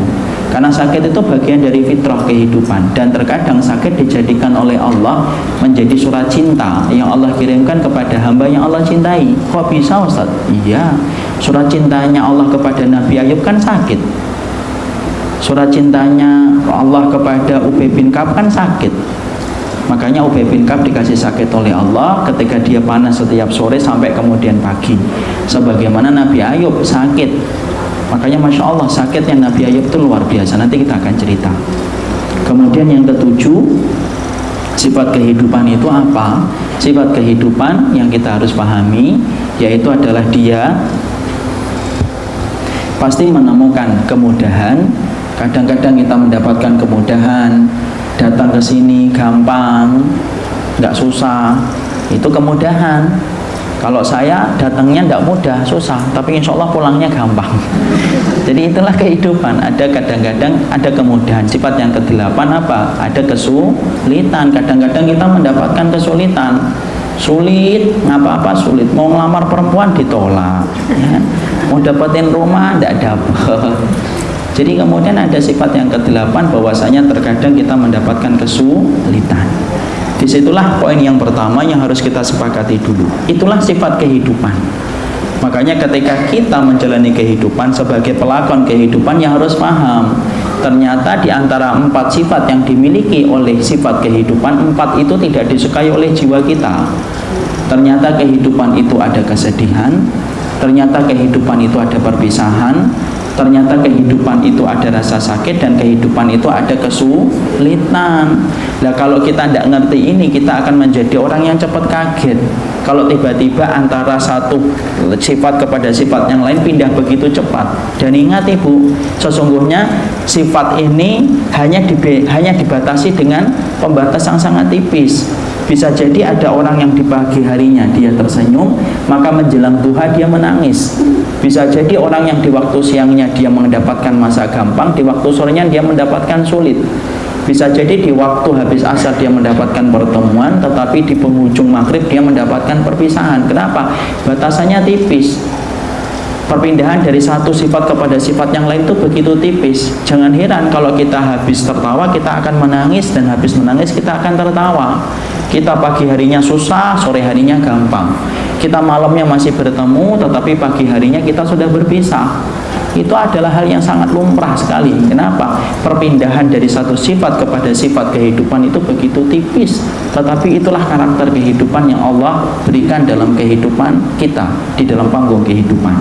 Karena sakit itu bagian dari fitrah kehidupan, dan terkadang sakit dijadikan oleh Allah menjadi surat cinta yang Allah kirimkan kepada hamba yang Allah cintai. Kok bisa Ustaz? Iya, surat cintanya Allah kepada Nabi Ayub kan sakit. Surat cintanya Allah kepada Ubay bin Ka'ab kan sakit. Makanya Ubay bin Ka'ab dikasih sakit oleh Allah ketika dia panas setiap sore sampai kemudian pagi. Sebagaimana Nabi Ayub sakit. Makanya Masya Allah sakitnya Nabi Ayub itu luar biasa. Nanti kita akan cerita. Kemudian yang ketujuh, sifat kehidupan itu apa? Sifat kehidupan yang kita harus pahami yaitu adalah dia pasti menemukan kemudahan. Kadang-kadang kita mendapatkan kemudahan, datang ke sini gampang, nggak susah, itu kemudahan. Kalau saya datangnya nggak mudah, susah, tapi insya Allah pulangnya gampang. Jadi itulah kehidupan. Ada kadang-kadang ada kemudahan. Sifat yang kedelapan apa? Ada kesulitan. Kadang-kadang kita mendapatkan kesulitan. Sulit, ngapa-apa sulit. Mau ngelamar perempuan ditolak, ya. Mau dapetin rumah nggak dapet. Jadi kemudian ada sifat yang kedelapan bahwasanya terkadang kita mendapatkan kesulitan. Disitulah poin yang pertama yang harus kita sepakati dulu. Itulah sifat kehidupan. Makanya ketika kita menjalani kehidupan sebagai pelakon kehidupan yang harus paham, ternyata di antara 4 sifat yang dimiliki oleh sifat kehidupan, 4 itu tidak disukai oleh jiwa kita. Ternyata kehidupan itu ada kesedihan, ternyata kehidupan itu ada perpisahan, ternyata kehidupan itu ada rasa sakit, dan kehidupan itu ada kesulitan. Nah, kalau kita tidak ngerti ini, kita akan menjadi orang yang cepat kaget kalau tiba-tiba antara satu sifat kepada sifat yang lain pindah begitu cepat. Dan ingat Ibu, sesungguhnya sifat ini hanya dibatasi dengan pembatas yang sangat tipis. Bisa jadi ada orang yang di pagi harinya dia tersenyum, maka menjelang duha dia menangis. Bisa jadi orang yang di waktu siangnya dia mendapatkan masa gampang, di waktu sorenya dia mendapatkan sulit. Bisa jadi di waktu habis asar dia mendapatkan pertemuan, tetapi di penghujung maghrib dia mendapatkan perpisahan. Kenapa? Batasannya tipis. Perpindahan dari satu sifat kepada sifat yang lain itu begitu tipis. Jangan heran kalau kita habis tertawa kita akan menangis, dan habis menangis kita akan tertawa. Kita pagi harinya susah, sore harinya gampang. Kita malamnya masih bertemu, tetapi pagi harinya kita sudah berpisah. Itu adalah hal yang sangat lumrah sekali. Kenapa? Perpindahan dari satu sifat kepada sifat kehidupan itu begitu tipis. Tetapi itulah karakter kehidupan yang Allah berikan dalam kehidupan kita, di dalam panggung kehidupan.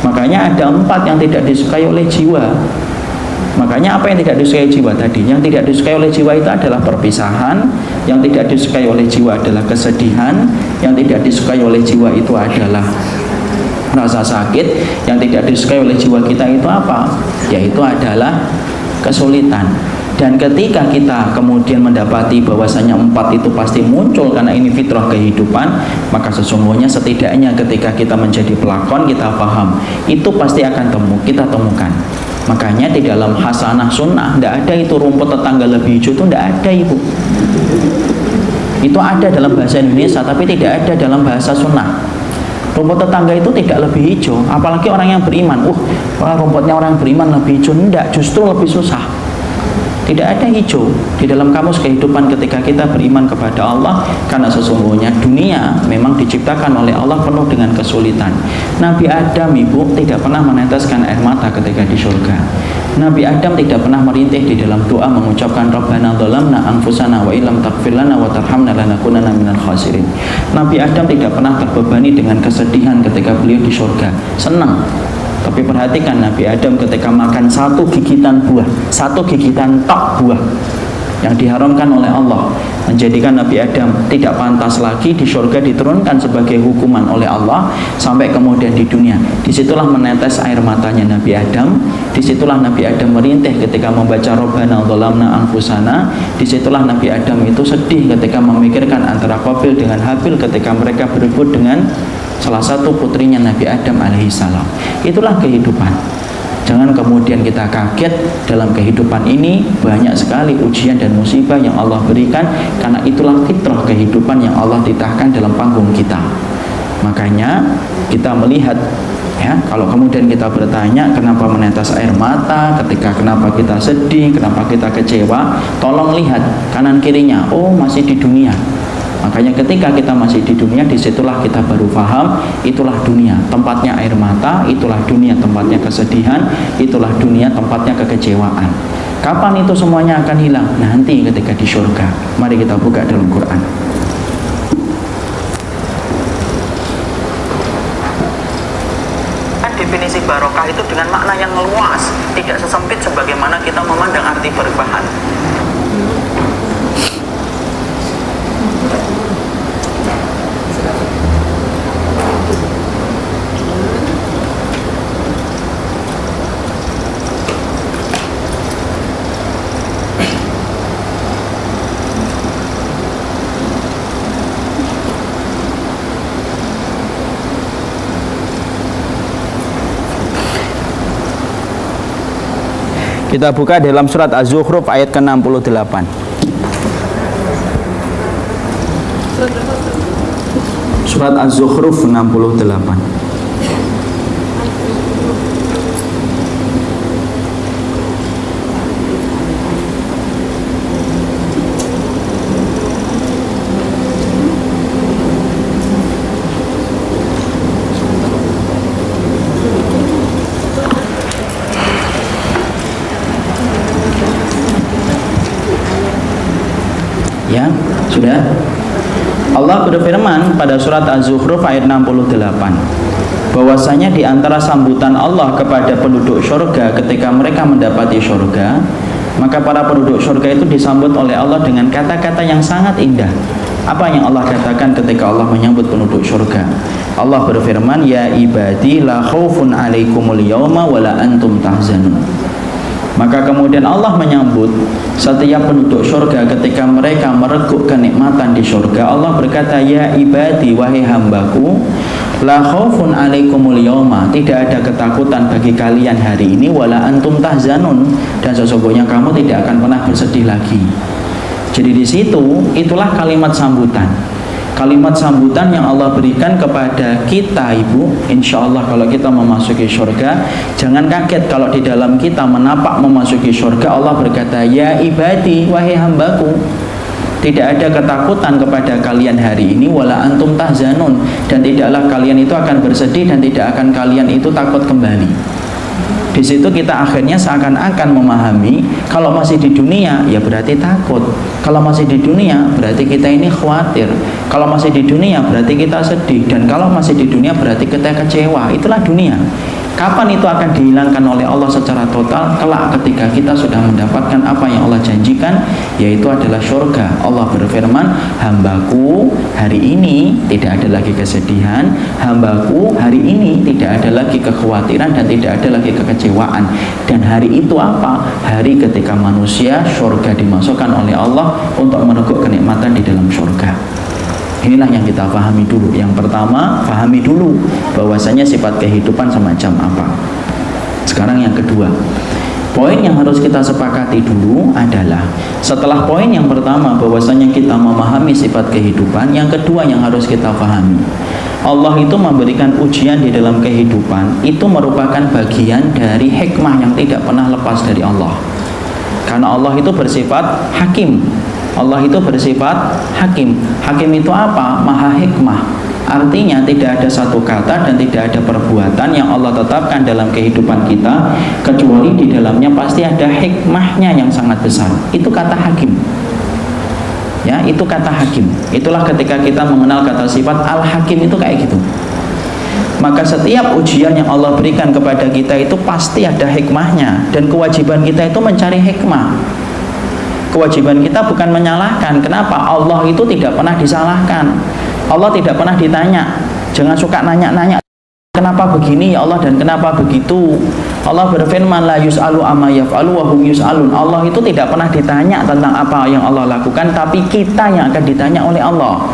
Makanya ada 4 yang tidak disukai oleh jiwa. Makanya apa yang tidak disukai jiwa tadi? Yang tidak disukai oleh jiwa itu adalah perpisahan, yang tidak disukai oleh jiwa adalah kesedihan, yang tidak disukai oleh jiwa itu adalah rasa sakit, yang tidak disukai oleh jiwa kita itu apa? Yaitu adalah kesulitan. Dan ketika kita kemudian mendapati bahwasanya 4 itu pasti muncul karena ini fitrah kehidupan, maka sesungguhnya setidaknya ketika kita menjadi pelakon, kita paham itu pasti akan kita temukan. Makanya di dalam hasanah sunnah tidak ada itu rumput tetangga lebih hijau, itu tidak ada Ibu. Itu ada dalam bahasa Indonesia tapi tidak ada dalam bahasa sunnah. Rumput tetangga itu tidak lebih hijau, apalagi orang yang beriman. Rumputnya orang yang beriman lebih hijau, tidak, justru lebih susah. Tidak ada hijau di dalam kamus kehidupan ketika kita beriman kepada Allah, karena sesungguhnya dunia memang diciptakan oleh Allah penuh dengan kesulitan. Nabi Adam Ibu tidak pernah meneteskan air mata ketika di surga. Nabi Adam tidak pernah merintih di dalam doa mengucapkan Rabbana dhalamna anfusana wa illam taghfir lana wa tarhamna lanakunanna minal khasirin. Nabi Adam tidak pernah terbebani dengan kesedihan ketika beliau di surga. Senang. Tapi perhatikan Nabi Adam ketika makan satu gigitan buah, satu gigitan tok buah yang diharamkan oleh Allah, menjadikan Nabi Adam tidak pantas lagi di surga, diturunkan sebagai hukuman oleh Allah sampai kemudian di dunia. Disitulah menetes air matanya Nabi Adam. Disitulah Nabi Adam merintih ketika membaca Rabbana dhalamna anfusana. Disitulah Nabi Adam itu sedih ketika memikirkan antara Qabil dengan Habil ketika mereka berebut dengan salah satu putrinya Nabi Adam alaihissalam. Itulah kehidupan. Jangan kemudian kita kaget, dalam kehidupan ini banyak sekali ujian dan musibah yang Allah berikan, karena itulah fitrah kehidupan yang Allah titahkan dalam panggung kita. Makanya kita melihat ya, kalau kemudian kita bertanya kenapa menetes air mata, kenapa kita sedih, kenapa kita kecewa, tolong lihat kanan kirinya, oh masih di dunia. Makanya ketika kita masih di dunia, disitulah kita baru paham, itulah dunia tempatnya air mata, itulah dunia tempatnya kesedihan, itulah dunia tempatnya kekecewaan. Kapan itu semuanya akan hilang? Nanti ketika di surga. Mari kita buka dalam Quran. Definisi barokah itu dengan makna yang luas, tidak sesempit sebagaimana kita memandang arti berbahan. Kita buka dalam surat Az-Zukhruf ayat ke-68. Surat Az-Zukhruf 68. Sudah? Allah berfirman pada surat Az-Zukhruf ayat 68 bahwasanya di antara sambutan Allah kepada penduduk surga ketika mereka mendapati surga, maka para penduduk surga itu disambut oleh Allah dengan kata-kata yang sangat indah. Apa yang Allah katakan ketika Allah menyambut penduduk surga? Allah berfirman, ya ibadi la khaufun alaikumul yawma wala antum tahzanun. Maka kemudian Allah menyambut setiap penduduk surga ketika mereka mereguk kenikmatan di surga. Allah berkata, ya ibadi, wahai hambaku, la khaufun alaikumul yawma, tidak ada ketakutan bagi kalian hari ini, wala antum tahzanun, dan sesungguhnya kamu tidak akan pernah bersedih lagi. Jadi di situ itulah kalimat sambutan. Kalimat sambutan yang Allah berikan kepada kita, Ibu. Insya Allah kalau kita memasuki surga, jangan kaget kalau di dalam kita menapak memasuki surga. Allah berkata, ya ibadi, wahai hambaku, tidak ada ketakutan kepada kalian hari ini, wala antum tahzanun, dan tidaklah kalian itu akan bersedih, dan tidak akan kalian itu takut kembali. Di situ kita akhirnya seakan-akan memahami kalau masih di dunia ya berarti takut, kalau masih di dunia berarti kita ini khawatir, kalau masih di dunia berarti kita sedih, dan kalau masih di dunia berarti kita kecewa. Itulah dunia. Kapan itu akan dihilangkan oleh Allah secara total? Kelak ketika kita sudah mendapatkan apa yang Allah janjikan, yaitu adalah surga. Allah berfirman, hambaku hari ini tidak ada lagi kesedihan, hambaku hari ini tidak ada lagi kekhawatiran, dan tidak ada lagi kekecewaan. Dan hari itu apa? Hari ketika manusia surga dimasukkan oleh Allah untuk mereguk kenikmatan di dalam surga. Inilah yang kita pahami dulu. Yang pertama, pahami dulu bahwasanya sifat kehidupan semacam apa. Sekarang yang kedua, poin yang harus kita sepakati dulu adalah setelah poin yang pertama bahwasanya kita memahami sifat kehidupan, yang kedua yang harus kita pahami, Allah itu memberikan ujian di dalam kehidupan, itu merupakan bagian dari hikmah yang tidak pernah lepas dari Allah. Karena Allah itu bersifat hakim. Allah itu bersifat hakim. Hakim itu apa? Maha hikmah. Artinya tidak ada satu kata dan tidak ada perbuatan yang Allah tetapkan dalam kehidupan kita kecuali di dalamnya pasti ada hikmahnya yang sangat besar. Itu kata hakim. Ya, itu kata hakim. Itulah ketika kita mengenal kata sifat al-hakim itu kayak gitu. Maka setiap ujian yang Allah berikan kepada kita itu pasti ada hikmahnya, dan kewajiban kita itu mencari hikmah. Kewajiban kita bukan menyalahkan. Kenapa? Allah itu tidak pernah disalahkan. Allah tidak pernah ditanya. Jangan suka nanya-nanya, kenapa begini ya Allah dan kenapa begitu. Allah berfirman, la yus'alu amma yaf'alu wa hum yus'alun. Allah itu tidak pernah ditanya tentang apa yang Allah lakukan, tapi kita yang akan ditanya oleh Allah.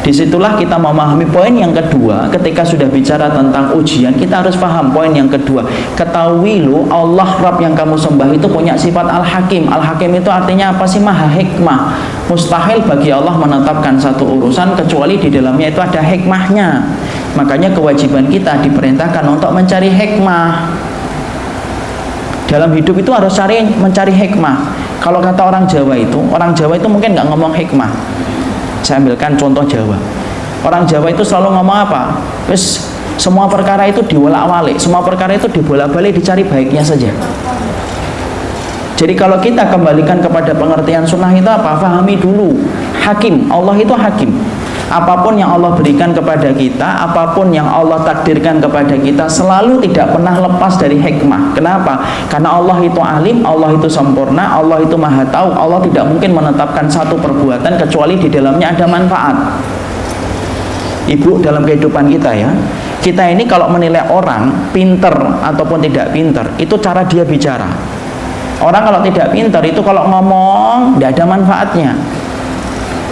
Disitulah kita memahami poin yang kedua. Ketika sudah bicara tentang ujian, kita harus paham poin yang kedua. Ketahui lo, Allah Rabb yang kamu sembah itu punya sifat Al-Hakim. Al-Hakim itu artinya apa sih? Maha hikmah. Mustahil bagi Allah menetapkan satu urusan kecuali di dalamnya itu ada hikmahnya. Makanya kewajiban kita diperintahkan untuk mencari hikmah. Dalam hidup itu harus mencari hikmah. Kalau kata orang Jawa itu mungkin nggak ngomong hikmah. Saya ambilkan contoh Jawa. Orang Jawa itu selalu ngomong apa? Wis, semua perkara itu diwolak-walik, semua perkara itu dibolak-balik, dicari baiknya saja. Jadi kalau kita kembalikan kepada pengertian sunnah itu apa? Fahami dulu. Hakim, Allah itu hakim. Apapun yang Allah berikan kepada kita, apapun yang Allah takdirkan kepada kita, selalu tidak pernah lepas dari hikmah. Kenapa? Karena Allah itu alim, Allah itu sempurna, Allah itu maha tahu. Allah tidak mungkin menetapkan satu perbuatan kecuali di dalamnya ada manfaat. Ibu, dalam kehidupan kita ya, kita ini kalau menilai orang pinter ataupun tidak pinter, itu cara dia bicara. Orang kalau tidak pinter itu kalau ngomong tidak ada manfaatnya.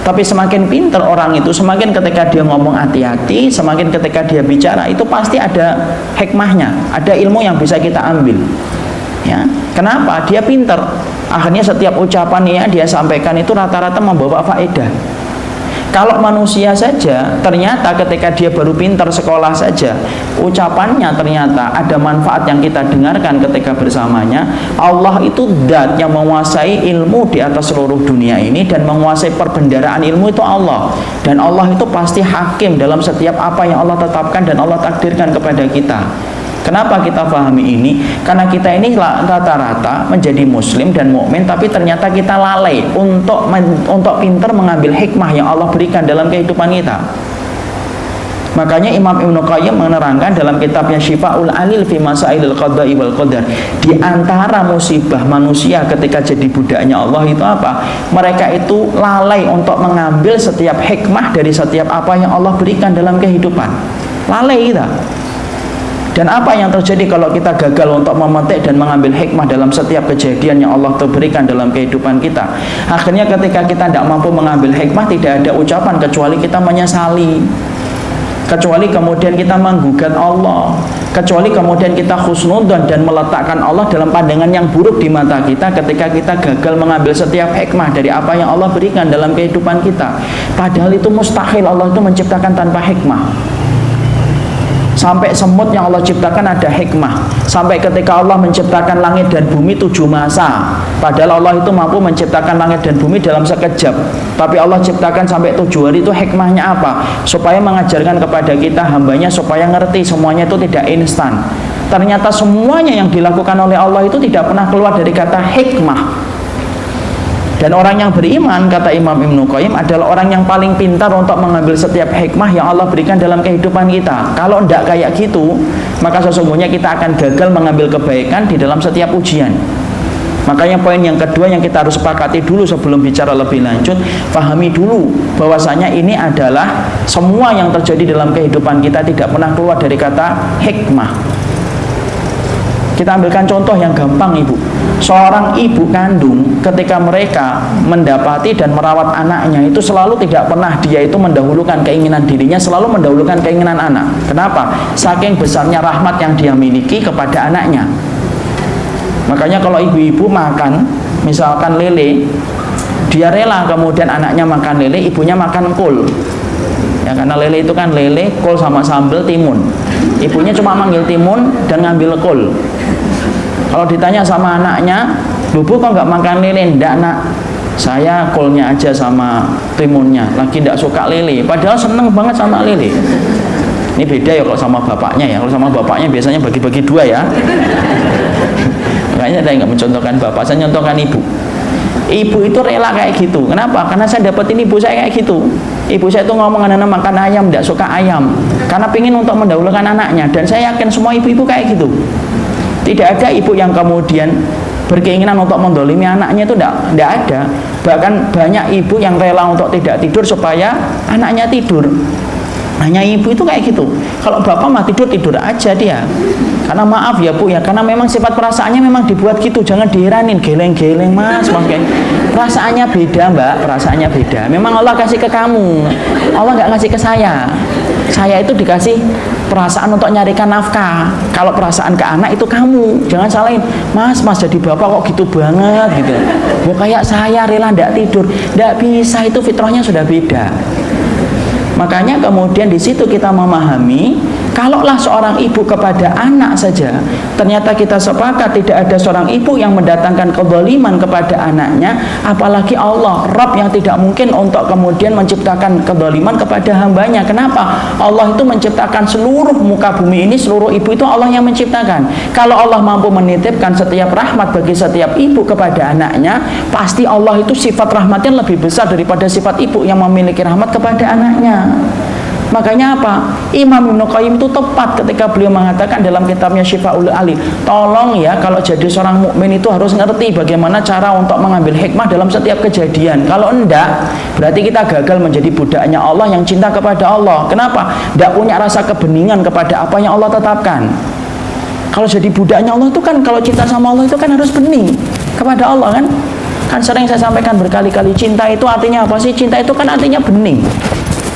Tapi semakin pintar orang itu, semakin ketika dia ngomong hati-hati, semakin ketika dia bicara itu pasti ada hikmahnya, ada ilmu yang bisa kita ambil. Ya, kenapa? Dia pintar. Akhirnya setiap ucapannya dia sampaikan itu rata-rata membawa faedah. Kalau manusia saja, ternyata ketika dia baru pintar sekolah saja, ucapannya ternyata ada manfaat yang kita dengarkan ketika bersamanya. Allah itu zat yang menguasai ilmu di atas seluruh dunia ini dan menguasai perbendaharaan ilmu itu Allah. Dan Allah itu pasti hakim dalam setiap apa yang Allah tetapkan dan Allah takdirkan kepada kita. Kenapa kita pahami ini? Karena kita ini rata-rata menjadi muslim dan mukmin, tapi ternyata kita lalai untuk pintar mengambil hikmah yang Allah berikan dalam kehidupan kita. Makanya Imam Ibnu Qayyim menerangkan dalam kitabnya Syifaul Alil fi Masailil Qada'i wal Qadar, di antara musibah manusia ketika jadi budaknya Allah itu apa? Mereka itu lalai untuk mengambil setiap hikmah dari setiap apa yang Allah berikan dalam kehidupan. Lalai kita. Dan apa yang terjadi kalau kita gagal untuk memetik dan mengambil hikmah dalam setiap kejadian yang Allah berikan dalam kehidupan kita? Akhirnya ketika kita tidak mampu mengambil hikmah, tidak ada ucapan kecuali kita menyesali, kecuali kemudian kita menggugat Allah, kecuali kemudian kita husnudzon dan meletakkan Allah dalam pandangan yang buruk di mata kita ketika kita gagal mengambil setiap hikmah dari apa yang Allah berikan dalam kehidupan kita. Padahal itu mustahil Allah itu menciptakan tanpa hikmah. Sampai semut yang Allah ciptakan ada hikmah. Sampai ketika Allah menciptakan langit dan bumi 7 masa, padahal Allah itu mampu menciptakan langit dan bumi dalam sekejap, tapi Allah ciptakan sampai 7 hari. Itu hikmahnya apa? Supaya mengajarkan kepada kita hambanya supaya ngerti semuanya itu tidak instan. Ternyata semuanya yang dilakukan oleh Allah itu tidak pernah keluar dari kata hikmah. Dan orang yang beriman, kata Imam Ibnu Qayyim, adalah orang yang paling pintar untuk mengambil setiap hikmah yang Allah berikan dalam kehidupan kita. Kalau tidak kayak gitu, maka sesungguhnya kita akan gagal mengambil kebaikan di dalam setiap ujian. Makanya poin yang kedua yang kita harus sepakati dulu sebelum bicara lebih lanjut, pahami dulu bahwasanya ini adalah semua yang terjadi dalam kehidupan kita tidak pernah keluar dari kata hikmah. Kita ambilkan contoh yang gampang, Ibu. Seorang ibu kandung ketika mereka mendapati dan merawat anaknya itu selalu tidak pernah dia itu mendahulukan keinginan dirinya, selalu mendahulukan keinginan anak. Kenapa? Saking besarnya rahmat yang dia miliki kepada anaknya. Makanya kalau ibu-ibu makan misalkan lele, dia rela kemudian anaknya makan lele, ibunya makan kol. Ya, karena lele itu kan lele, kol sama sambal, timun. Ibunya cuma manggil timun dan ngambil kol. Kalau ditanya sama anaknya, "Bu, kok nggak makan lele?" "Ndak, Nak. Saya kolnya aja sama timunnya. Lagi ndak suka lele." Padahal seneng banget sama lele. Ini beda ya kalau sama bapaknya ya. Kalau sama bapaknya biasanya bagi-bagi 2 ya. Makanya saya nggak mencontohkan bapak, saya contohkan ibu. Ibu itu rela kayak gitu. Kenapa? Karena saya dapetin ibu saya kayak gitu. Ibu saya itu ngomong anak-anak makan ayam, tidak suka ayam, karena pingin untuk mendahulukan anaknya. Dan saya yakin semua ibu-ibu kayak gitu. Tidak ada ibu yang kemudian berkeinginan untuk mendolimi anaknya, itu tidak ada. Bahkan banyak ibu yang rela untuk tidak tidur supaya anaknya tidur. Hanya ibu itu kayak gitu. Kalau bapak mah tidur aja dia. Karena maaf ya Bu ya, karena memang sifat perasaannya memang dibuat gitu. Jangan diheranin, geleng-geleng Mas, makanya perasaannya beda Mbak, perasaannya beda. Memang Allah kasih ke kamu, Allah nggak ngasih ke saya. Saya itu dikasih perasaan untuk nyarikan nafkah. Kalau perasaan ke anak itu kamu, jangan salahin. Mas jadi bapak kok gitu banget gitu. Ya kayak saya rela ndak tidur, ndak bisa, itu fitrahnya sudah beda. Makanya kemudian di situ kita memahami, kalaulah seorang ibu kepada anak saja, ternyata kita sepakat tidak ada seorang ibu yang mendatangkan kezaliman kepada anaknya, apalagi Allah, Rabb yang tidak mungkin untuk kemudian menciptakan kezaliman kepada hambanya. Kenapa? Allah itu menciptakan seluruh muka bumi ini, seluruh ibu itu Allah yang menciptakan. Kalau Allah mampu menitipkan setiap rahmat bagi setiap ibu kepada anaknya, pasti Allah itu sifat rahmatnya lebih besar daripada sifat ibu yang memiliki rahmat kepada anaknya. Makanya apa? Imam Ibnu Qayyim itu tepat ketika beliau mengatakan dalam kitabnya Syifaul Alil, tolong ya, kalau jadi seorang mukmin itu harus ngerti bagaimana cara untuk mengambil hikmah dalam setiap kejadian. Kalau enggak, berarti kita gagal menjadi budaknya Allah yang cinta kepada Allah. Kenapa? Enggak punya rasa kebeningan kepada apa yang Allah tetapkan. Kalau jadi budaknya Allah itu kan, kalau cinta sama Allah itu kan harus bening kepada Allah kan? Kan sering saya sampaikan berkali-kali, cinta itu artinya apa sih? Cinta itu kan artinya bening.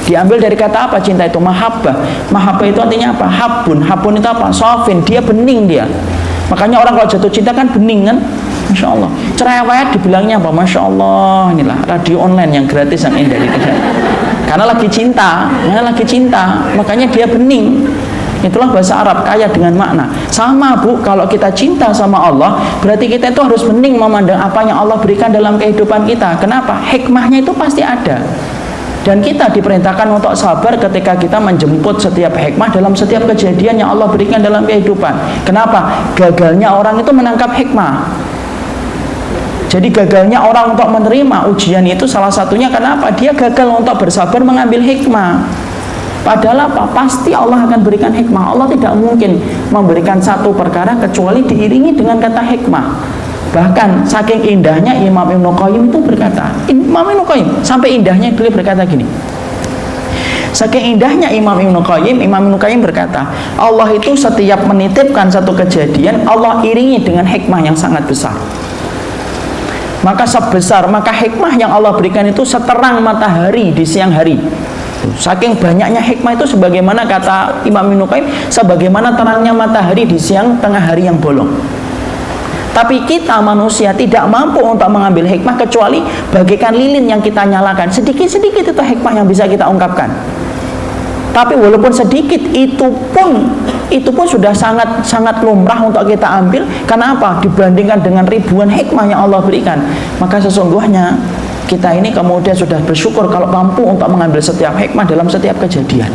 Diambil dari kata apa cinta itu? Mahabbah. Mahabbah itu artinya apa? Habun. Habun itu apa? Sofin. Dia bening dia. Makanya orang kalau jatuh cinta kan bening kan? Masya Allah. Cerewet dibilangnya apa? Masya Allah. Inilah radio online yang gratis yang indah itu. Karena lagi cinta. Makanya dia bening. Itulah bahasa Arab, kaya dengan makna. Sama Bu, kalau kita cinta sama Allah, berarti kita itu harus bening memandang apa yang Allah berikan dalam kehidupan kita. Kenapa? Hikmahnya itu pasti ada. Dan kita diperintahkan untuk sabar ketika kita menjemput setiap hikmah dalam setiap kejadian yang Allah berikan dalam kehidupan. Kenapa? Gagalnya orang itu menangkap hikmah. Jadi gagalnya orang untuk menerima ujian itu salah satunya kenapa? Dia gagal untuk bersabar mengambil hikmah. Padahal apa? Pasti Allah akan berikan hikmah. Allah tidak mungkin memberikan satu perkara kecuali diiringi dengan kata hikmah. Bahkan saking indahnya Imam Ibnu Qayyim itu berkata, Imam Ibnu Qayyim sampai indahnya beliau berkata gini. Saking indahnya Imam Ibnu Qayyim berkata, Allah itu setiap menitipkan satu kejadian, Allah iringi dengan hikmah yang sangat besar. Maka hikmah yang Allah berikan itu seterang matahari di siang hari. Saking banyaknya hikmah itu sebagaimana kata Imam Ibnu Qayyim, sebagaimana terangnya matahari di siang tengah hari yang bolong. Tapi kita manusia tidak mampu untuk mengambil hikmah kecuali bagaikan lilin yang kita nyalakan. Sedikit-sedikit itu hikmah yang bisa kita ungkapkan. Tapi walaupun sedikit, itu pun sudah sangat lumrah untuk kita ambil. Kenapa? Dibandingkan dengan ribuan hikmah yang Allah berikan. Maka sesungguhnya kita ini kemudian sudah bersyukur kalau mampu untuk mengambil setiap hikmah dalam setiap kejadian.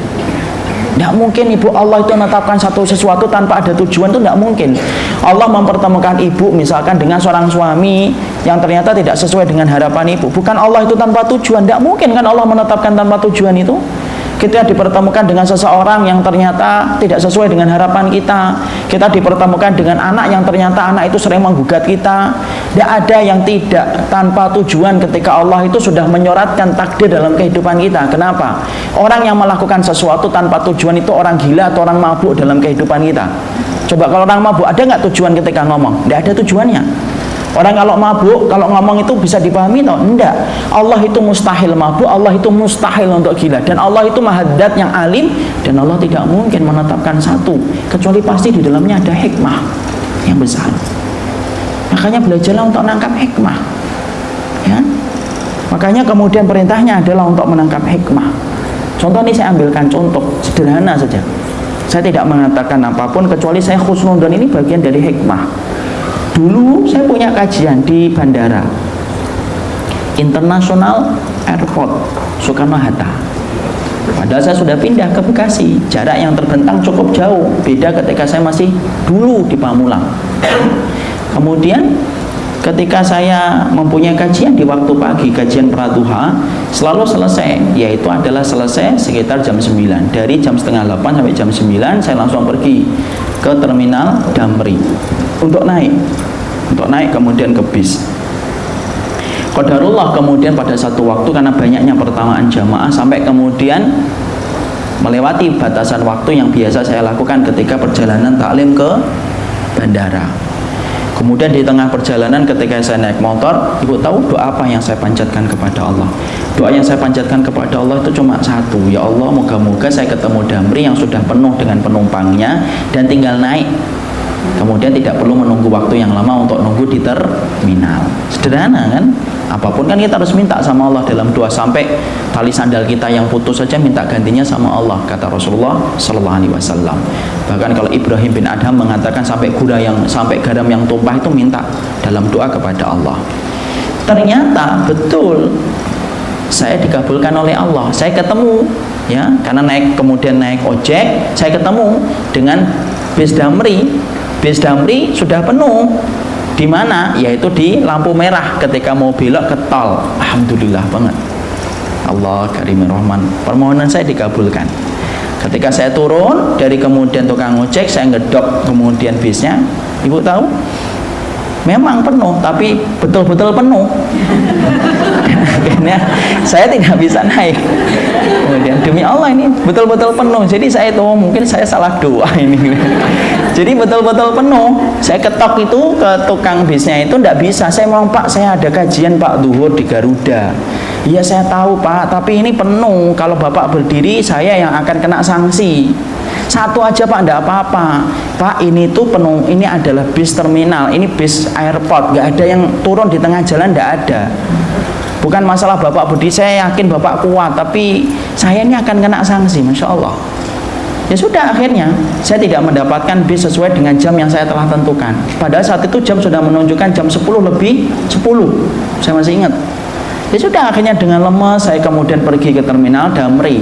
Tidak mungkin ibu Allah itu menetapkan sesuatu tanpa ada tujuan, itu tidak mungkin. Allah mempertemukan ibu misalkan dengan seorang suami yang ternyata tidak sesuai dengan harapan ibu. Bukan Allah itu tanpa tujuan, tidak mungkin kan Allah menetapkan tanpa tujuan itu. Kita dipertemukan dengan seseorang yang ternyata tidak sesuai dengan harapan kita. Kita dipertemukan dengan anak yang ternyata anak itu sering menggugat kita. Tidak ada yang tidak tanpa tujuan ketika Allah itu sudah menyoratkan takdir dalam kehidupan kita. Kenapa? Orang yang melakukan sesuatu tanpa tujuan itu orang gila atau orang mabuk dalam kehidupan kita. Coba kalau orang mabuk, ada nggak tujuan ketika ngomong? Tidak ada tujuannya. Orang kalau mabuk, kalau ngomong itu bisa dipahami toh? Enggak. Allah itu mustahil mabuk, Allah itu mustahil untuk gila, dan Allah itu Maha Dzat yang alim, dan Allah tidak mungkin menetapkan satu kecuali pasti di dalamnya ada hikmah yang besar. Makanya belajarlah untuk menangkap hikmah, ya. Makanya kemudian perintahnya adalah untuk menangkap hikmah. Contoh ini saya ambilkan contoh sederhana saja. Saya tidak mengatakan apapun kecuali saya khusnudon ini bagian dari hikmah. Dulu saya punya kajian di Bandara International Airport Soekarno-Hatta. Padahal saya sudah pindah ke Bekasi, jarak yang terbentang cukup jauh. Beda ketika saya masih dulu di Pamulang. Kemudian ketika saya mempunyai kajian di waktu pagi, kajian praduha, selalu selesai, yaitu adalah selesai sekitar jam 9. Dari jam setengah 8 sampai jam 9 saya langsung pergi ke terminal Damri untuk naik kemudian ke bis. Qadarullah kemudian pada satu waktu karena banyaknya pertamaan jamaah sampai kemudian melewati batasan waktu yang biasa saya lakukan ketika perjalanan taklim ke bandara. Kemudian di tengah perjalanan ketika saya naik motor, ibu tahu doa apa yang saya panjatkan kepada Allah? Doa yang saya panjatkan kepada Allah itu cuma satu, ya Allah, moga-moga saya ketemu Damri yang sudah penuh dengan penumpangnya dan tinggal naik. Kemudian tidak perlu menunggu waktu yang lama untuk nunggu di terminal. Sederhana kan? Apapun kan kita harus minta sama Allah dalam doa, sampai tali sandal kita yang putus saja minta gantinya sama Allah, kata Rasulullah Sallallahu Alaihi Wasallam. Bahkan kalau Ibrahim bin Adham mengatakan sampai garam yang tumpah itu minta dalam doa kepada Allah. Ternyata betul saya dikabulkan oleh Allah. Saya ketemu, ya, karena kemudian naik ojek, saya ketemu dengan bis Damri. Bis Damri sudah penuh. Di mana? Yaitu di lampu merah ketika mau belok ke tol. Alhamdulillah banget. Allah Karimur Rahman. Permohonan saya dikabulkan. Ketika saya turun dari kemudian tukang ojek, saya ngedok kemudian bisnya. Ibu tahu? Memang penuh, tapi betul-betul penuh. Akhirnya saya tidak bisa naik. Kemudian demi Allah ini betul-betul penuh. Jadi saya itu mungkin saya salah doa ini. Jadi betul-betul penuh. Saya ketok itu ke tukang bisnya itu tidak bisa. Saya bilang, Pak, saya ada kajian Pak Zuhur di Garuda. Iya saya tahu Pak, tapi ini penuh. Kalau Bapak berdiri saya yang akan kena sanksi. Satu aja Pak, enggak apa-apa. Pak, ini tuh penuh, ini adalah bis terminal, ini bis airport, enggak ada yang turun di tengah jalan, enggak ada. Bukan masalah Bapak berdiri, saya yakin Bapak kuat, tapi saya ini akan kena sanksi, Masya Allah. Ya sudah, akhirnya saya tidak mendapatkan bis sesuai dengan jam yang saya telah tentukan. Padahal saat itu jam sudah menunjukkan jam 10 lebih 10. Saya masih ingat. Ya sudah, akhirnya dengan lemas saya kemudian pergi ke terminal Damri.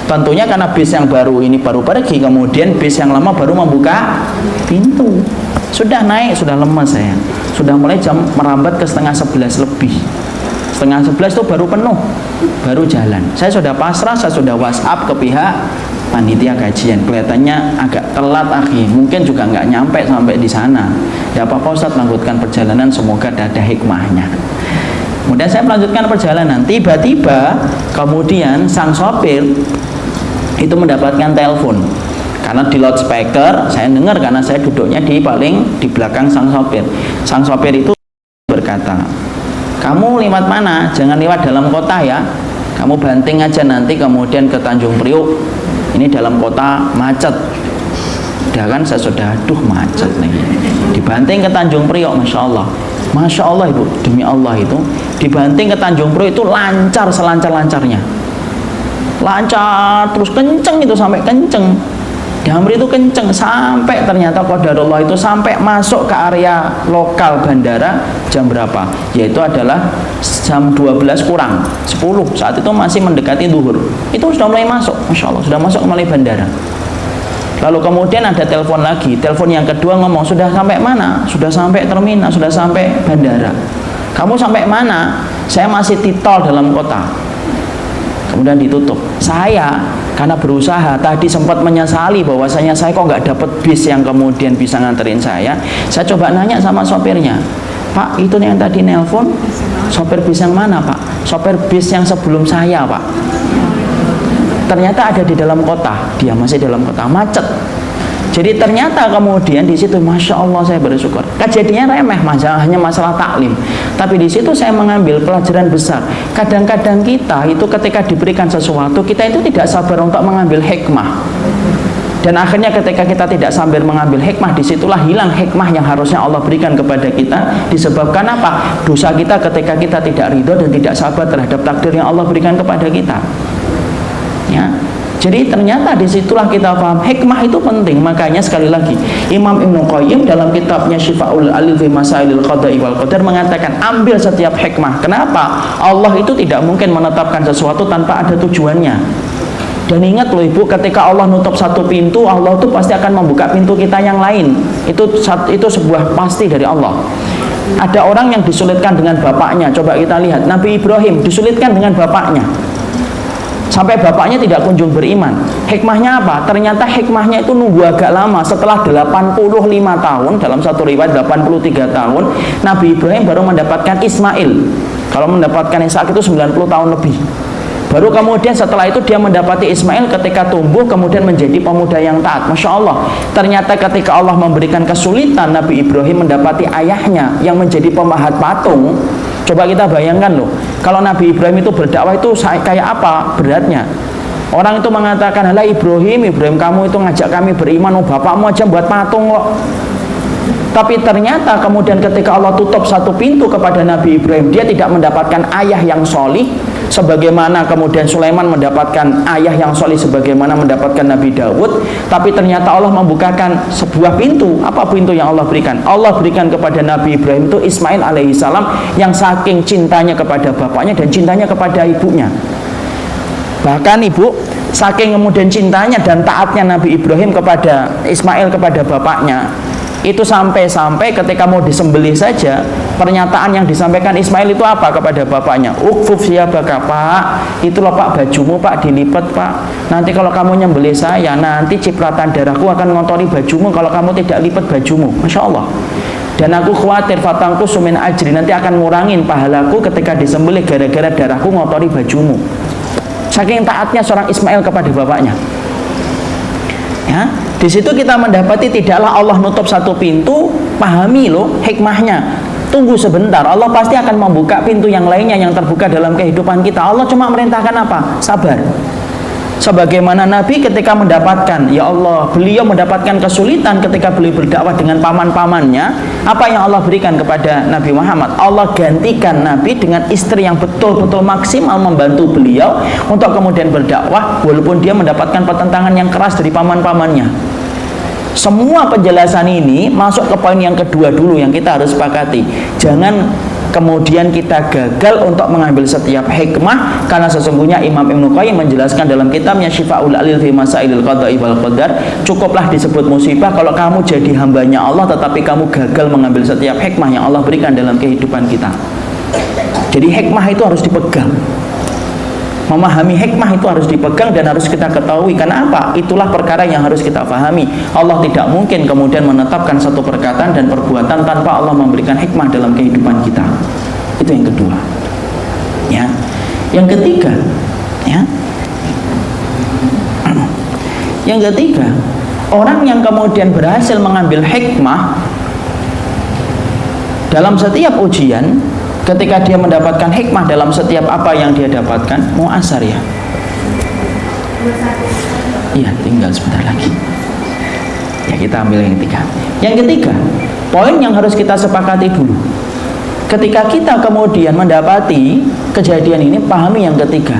Tentunya karena bis yang baru ini baru pergi, kemudian bis yang lama baru membuka pintu. Sudah naik, sudah lemas saya. Sudah mulai jam merambat ke setengah 11 lebih. Setengah 11 itu baru penuh, baru jalan. Saya sudah pasrah, saya sudah WhatsApp ke pihak panitia kajian. Kelihatannya agak telat akhi, mungkin juga nggak nyampe sampai di sana. Ya apa-apa Ustaz, lanjutkan perjalanan, semoga ada hikmahnya. Kemudian saya melanjutkan perjalanan. Tiba-tiba kemudian sang sopir itu mendapatkan telepon, karena di loudspeaker saya dengar, karena saya duduknya di belakang sang sopir. Sang sopir itu berkata, kamu lewat mana? Jangan lewat dalam kota ya, kamu banting aja nanti kemudian ke Tanjung Priok, ini dalam kota macet. Udah kan, saya sudah aduh macet nih, dibanting ke Tanjung Priok. Masya Allah ibu, demi Allah itu dibanting ke Tanjung Priok itu lancar selancar-lancarnya, lancar terus kenceng itu, sampai kenceng. Damri itu kenceng sampai ternyata qadarullah itu sampai masuk ke area lokal bandara jam berapa? Yaitu adalah jam 12 kurang 10. Saat itu masih mendekati zuhur. Itu sudah mulai masuk, Masya Allah, sudah masuk mulai bandara. Lalu kemudian ada telepon lagi, telepon yang kedua ngomong, sudah sampai mana? Sudah sampai terminal, sudah sampai bandara. Kamu sampai mana? Saya masih di tol dalam kota. Kemudian ditutup. Saya karena berusaha tadi sempat menyesali bahwasanya saya kok nggak dapat bis yang kemudian bisa nganterin saya. Saya coba nanya sama sopirnya, Pak, itu yang tadi nelpon sopir bis yang mana Pak? Sopir bis yang sebelum saya Pak. Ternyata ada di dalam kota, dia masih dalam kota, macet. Jadi ternyata kemudian di situ, Masya Allah, saya bersyukur. Kejadiannya remeh, hanya masalah taklim. Tapi di situ saya mengambil pelajaran besar. Kadang-kadang kita itu ketika diberikan sesuatu, kita itu tidak sabar untuk mengambil hikmah. Dan akhirnya ketika kita tidak sabar mengambil hikmah, disitulah hilang hikmah yang harusnya Allah berikan kepada kita. Disebabkan apa? Dosa kita ketika kita tidak ridho dan tidak sabar terhadap takdir yang Allah berikan kepada kita. Ya. Jadi ternyata disitulah kita paham hikmah itu penting. Makanya sekali lagi Imam Ibnu Qayyim dalam kitabnya Syifaul Alil fi Masailil Qada'i wal Qadar mengatakan, ambil setiap hikmah. Kenapa? Allah itu tidak mungkin menetapkan sesuatu tanpa ada tujuannya. Dan ingat loh ibu, ketika Allah nutup satu pintu, Allah itu pasti akan membuka pintu kita yang lain. Itu sebuah pasti dari Allah. Ada orang yang disulitkan dengan bapaknya. Coba kita lihat, Nabi Ibrahim disulitkan dengan bapaknya, sampai bapaknya tidak kunjung beriman. Hikmahnya apa? Ternyata hikmahnya itu nunggu agak lama. Setelah 85 tahun, dalam satu riwayat 83 tahun, Nabi Ibrahim baru mendapatkan Ismail. Kalau mendapatkan Ishak itu 90 tahun lebih. Baru kemudian setelah itu dia mendapati Ismail ketika tumbuh kemudian menjadi pemuda yang taat. Masya Allah. Ternyata ketika Allah memberikan kesulitan, Nabi Ibrahim mendapati ayahnya yang menjadi pemahat patung. Coba kita bayangkan loh, kalau Nabi Ibrahim itu berdakwah itu kayak apa beratnya. Orang itu mengatakan, "Halah Ibrahim kamu itu ngajak kami beriman, bapakmu aja buat patung kok." Tapi ternyata kemudian ketika Allah tutup satu pintu kepada Nabi Ibrahim, dia tidak mendapatkan ayah yang solih sebagaimana kemudian Sulaiman mendapatkan ayah yang solih sebagaimana mendapatkan Nabi Daud. Tapi ternyata Allah membukakan sebuah pintu. Apa pintu yang Allah berikan? Allah berikan kepada Nabi Ibrahim itu Ismail alaihissalam, yang saking cintanya kepada bapaknya dan cintanya kepada ibunya. Bahkan ibu, saking kemudian cintanya dan taatnya Nabi Ibrahim kepada Ismail, kepada bapaknya, itu sampai-sampai ketika mau disembelih saja, pernyataan yang disampaikan Ismail itu apa kepada bapaknya? Ukfuf ya baka, Pak, itu loh Pak bajumu Pak, dilipat Pak, nanti kalau kamu nyembelih saya, nanti cipratan darahku akan mengotori bajumu kalau kamu tidak lipat bajumu. Masya Allah. Dan aku khawatir fatangku sumin ajri, nanti akan ngurangin pahalaku ketika disembelih gara-gara darahku ngotori bajumu. Saking taatnya seorang Ismail kepada bapaknya. Ya, di situ kita mendapati tidaklah Allah nutup satu pintu, pahami loh hikmahnya. Tunggu sebentar, Allah pasti akan membuka pintu yang lainnya yang terbuka dalam kehidupan kita. Allah cuma merintahkan apa? Sabar. Sebagaimana Nabi ketika mendapatkan, ya Allah, beliau mendapatkan kesulitan ketika beliau berdakwah dengan paman-pamannya. Apa yang Allah berikan kepada Nabi Muhammad? Allah gantikan Nabi dengan istri yang betul-betul maksimal membantu beliau untuk kemudian berdakwah, walaupun dia mendapatkan pertentangan yang keras dari paman-pamannya. Semua penjelasan ini masuk ke poin yang kedua dulu yang kita harus sepakati. Jangan kemudian kita gagal untuk mengambil setiap hikmah, karena sesungguhnya Imam Ibnu Qayyim menjelaskan dalam kitabnya Syifaul Alil fi Masailil Qada'i wal Qadar, cukuplah disebut musibah kalau kamu jadi hambanya Allah tetapi kamu gagal mengambil setiap hikmah yang Allah berikan dalam kehidupan kita. Jadi hikmah itu harus dipegang. Memahami hikmah itu harus dipegang dan harus kita ketahui. Karena apa? Itulah perkara yang harus kita pahami. Allah tidak mungkin kemudian menetapkan satu perkataan dan perbuatan tanpa Allah memberikan hikmah dalam kehidupan kita. Itu yang kedua. Ya. Yang ketiga, ya. Yang ketiga, orang yang kemudian berhasil mengambil hikmah dalam setiap ujian, ketika dia mendapatkan hikmah dalam setiap apa yang dia dapatkan, mau asar ya? Iya, tinggal sebentar lagi. Ya, kita ambil yang ketiga. Yang ketiga, poin yang harus kita sepakati dulu. Ketika kita kemudian mendapati kejadian ini, pahami yang ketiga,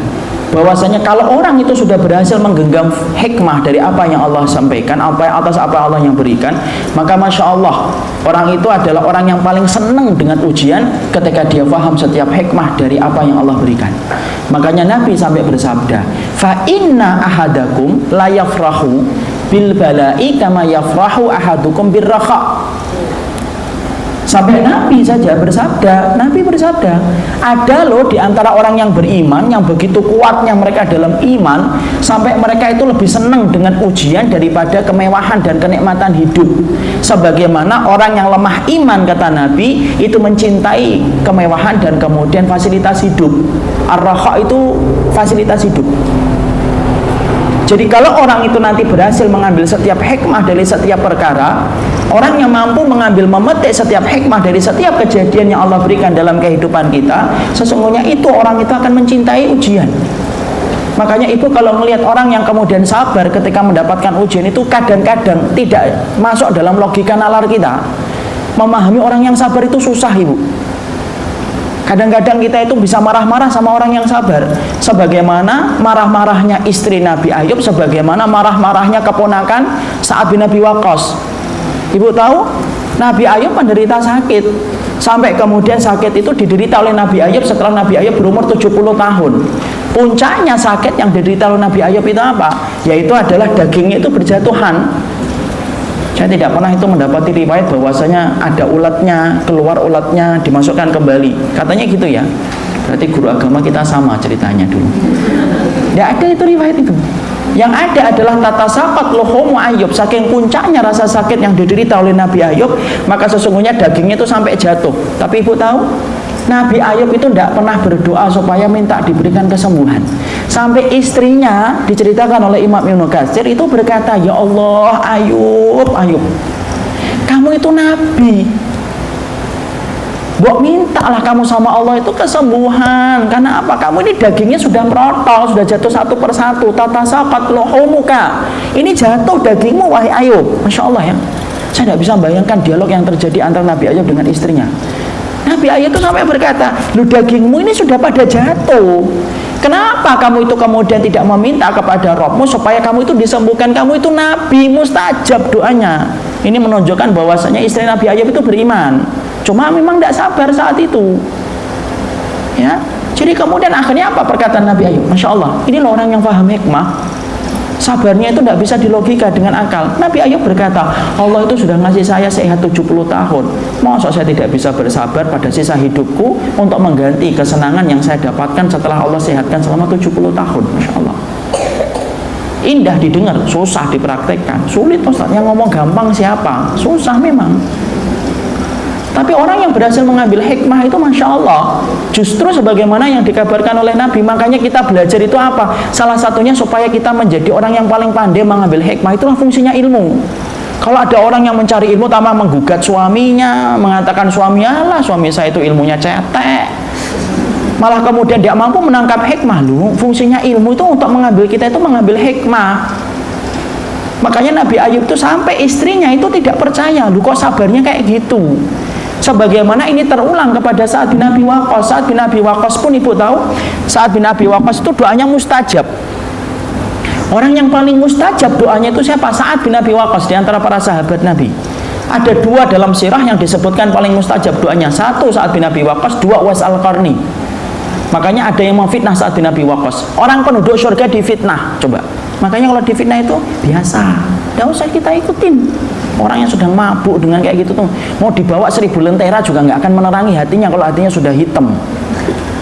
bahwasanya kalau orang itu sudah berhasil menggenggam hikmah dari apa yang Allah sampaikan, atas apa Allah yang berikan, maka Masya Allah, orang itu adalah orang yang paling senang dengan ujian ketika dia paham setiap hikmah dari apa yang Allah berikan. Makanya Nabi sampai bersabda, fa inna ahadakum la yafrahu bil bala'i kama yafrahu ahadukum bir rakha. Sampai Nabi saja bersabda, Nabi bersabda, ada loh di antara orang yang beriman yang begitu kuatnya mereka dalam iman, sampai mereka itu lebih senang dengan ujian daripada kemewahan dan kenikmatan hidup. Sebagaimana orang yang lemah iman, kata Nabi, itu mencintai kemewahan dan kemudian fasilitas hidup. Ar-rakha itu fasilitas hidup. Jadi kalau orang itu nanti berhasil mengambil setiap hikmah dari setiap perkara, orang yang mampu mengambil, memetik setiap hikmah dari setiap kejadian yang Allah berikan dalam kehidupan kita, sesungguhnya itu orang itu akan mencintai ujian. Makanya ibu kalau melihat orang yang kemudian sabar ketika mendapatkan ujian itu kadang-kadang tidak masuk dalam logika nalar kita. Memahami orang yang sabar itu susah, ibu. Kadang-kadang kita itu bisa marah-marah sama orang yang sabar, sebagaimana marah-marahnya istri Nabi Ayub, sebagaimana marah-marahnya keponakan Sa'ad bin Abi Waqqas. Ibu tahu, Nabi Ayub menderita sakit, sampai kemudian sakit itu diderita oleh Nabi Ayub setelah Nabi Ayub berumur 70 tahun. Puncaknya sakit yang diderita oleh Nabi Ayub itu apa? Yaitu adalah dagingnya itu berjatuhan. Saya tidak pernah itu mendapati riwayat bahwasanya ada ulatnya, keluar ulatnya, dimasukkan kembali. Katanya gitu ya. Berarti guru agama kita sama ceritanya dulu. Tidak ada itu riwayat itu. Yang ada adalah tatasaqat luhumu Ayub. Saking puncaknya rasa sakit yang diderita oleh Nabi Ayub, maka sesungguhnya dagingnya itu sampai jatuh. Tapi ibu tahu, Nabi Ayub itu tidak pernah berdoa supaya minta diberikan kesembuhan. Sampai istrinya diceritakan oleh Imam Ibnu Katsir itu berkata, ya Allah, Ayub, kamu itu Nabi, Mbok mintalah kamu sama Allah itu kesembuhan. Karena apa? Kamu ini dagingnya sudah protol, sudah jatuh satu persatu. Tatasaqat luhumuka. Ini jatuh dagingmu, wahai Ayub. Masya Allah ya. Saya tidak bisa bayangkan dialog yang terjadi antara Nabi Ayub dengan istrinya. Nabi Ayub itu sampai berkata, lu dagingmu ini sudah pada jatuh. Kenapa kamu itu kemudian tidak meminta kepada Rabbmu supaya kamu itu disembuhkan? Kamu itu Nabi, mustajab doanya. Ini menunjukkan bahwasanya istri Nabi Ayub itu beriman. Cuma memang tidak sabar saat itu. Ya, jadi kemudian akhirnya apa perkataan Nabi Ayub? Masya Allah, ini loh orang yang paham hikmah. Sabarnya itu tidak bisa dilogika dengan akal. Nabi Ayub berkata, Allah itu sudah ngasih saya sehat 70 tahun. Masa saya tidak bisa bersabar pada sisa hidupku untuk mengganti kesenangan yang saya dapatkan setelah Allah sehatkan selama 70 tahun. Masya Allah. Indah didengar, susah dipraktekkan. Sulit Ustaz, yang ngomong gampang siapa? Susah memang. Tapi orang yang berhasil mengambil hikmah itu Masya Allah, justru sebagaimana yang dikabarkan oleh Nabi. Makanya kita belajar itu apa? Salah satunya supaya kita menjadi orang yang paling pandai mengambil hikmah. Itulah fungsinya ilmu. Kalau ada orang yang mencari ilmu tanpa menggugat suaminya, mengatakan suami saya itu ilmunya cetek, malah kemudian dia mampu menangkap hikmah. Lu, fungsinya ilmu itu untuk mengambil kita itu mengambil hikmah. Makanya Nabi Ayub itu sampai istrinya itu tidak percaya, lu kok sabarnya kayak gitu. Sebagaimana ini terulang kepada Sa'ad bin Abi Waqqas. Sa'ad bin Abi Waqqas pun ibu tahu, Sa'ad bin Abi Waqqas itu doanya mustajab. Orang yang paling mustajab doanya itu siapa? Sa'ad bin Abi Waqqas di antara para sahabat Nabi. Ada 2 dalam sirah yang disebutkan paling mustajab doanya. 1 Sa'ad bin Abi Waqqas, 2 Uwais Al-Qarni. Makanya ada yang memfitnah Sa'ad bin Abi Waqqas. Orang penduduk surga difitnah, coba. Makanya kalau difitnah itu biasa, tidak usah kita ikutin. Orang yang sedang mabuk dengan kayak gitu tuh, mau dibawa 1000 lentera juga nggak akan menerangi hatinya kalau hatinya sudah hitam.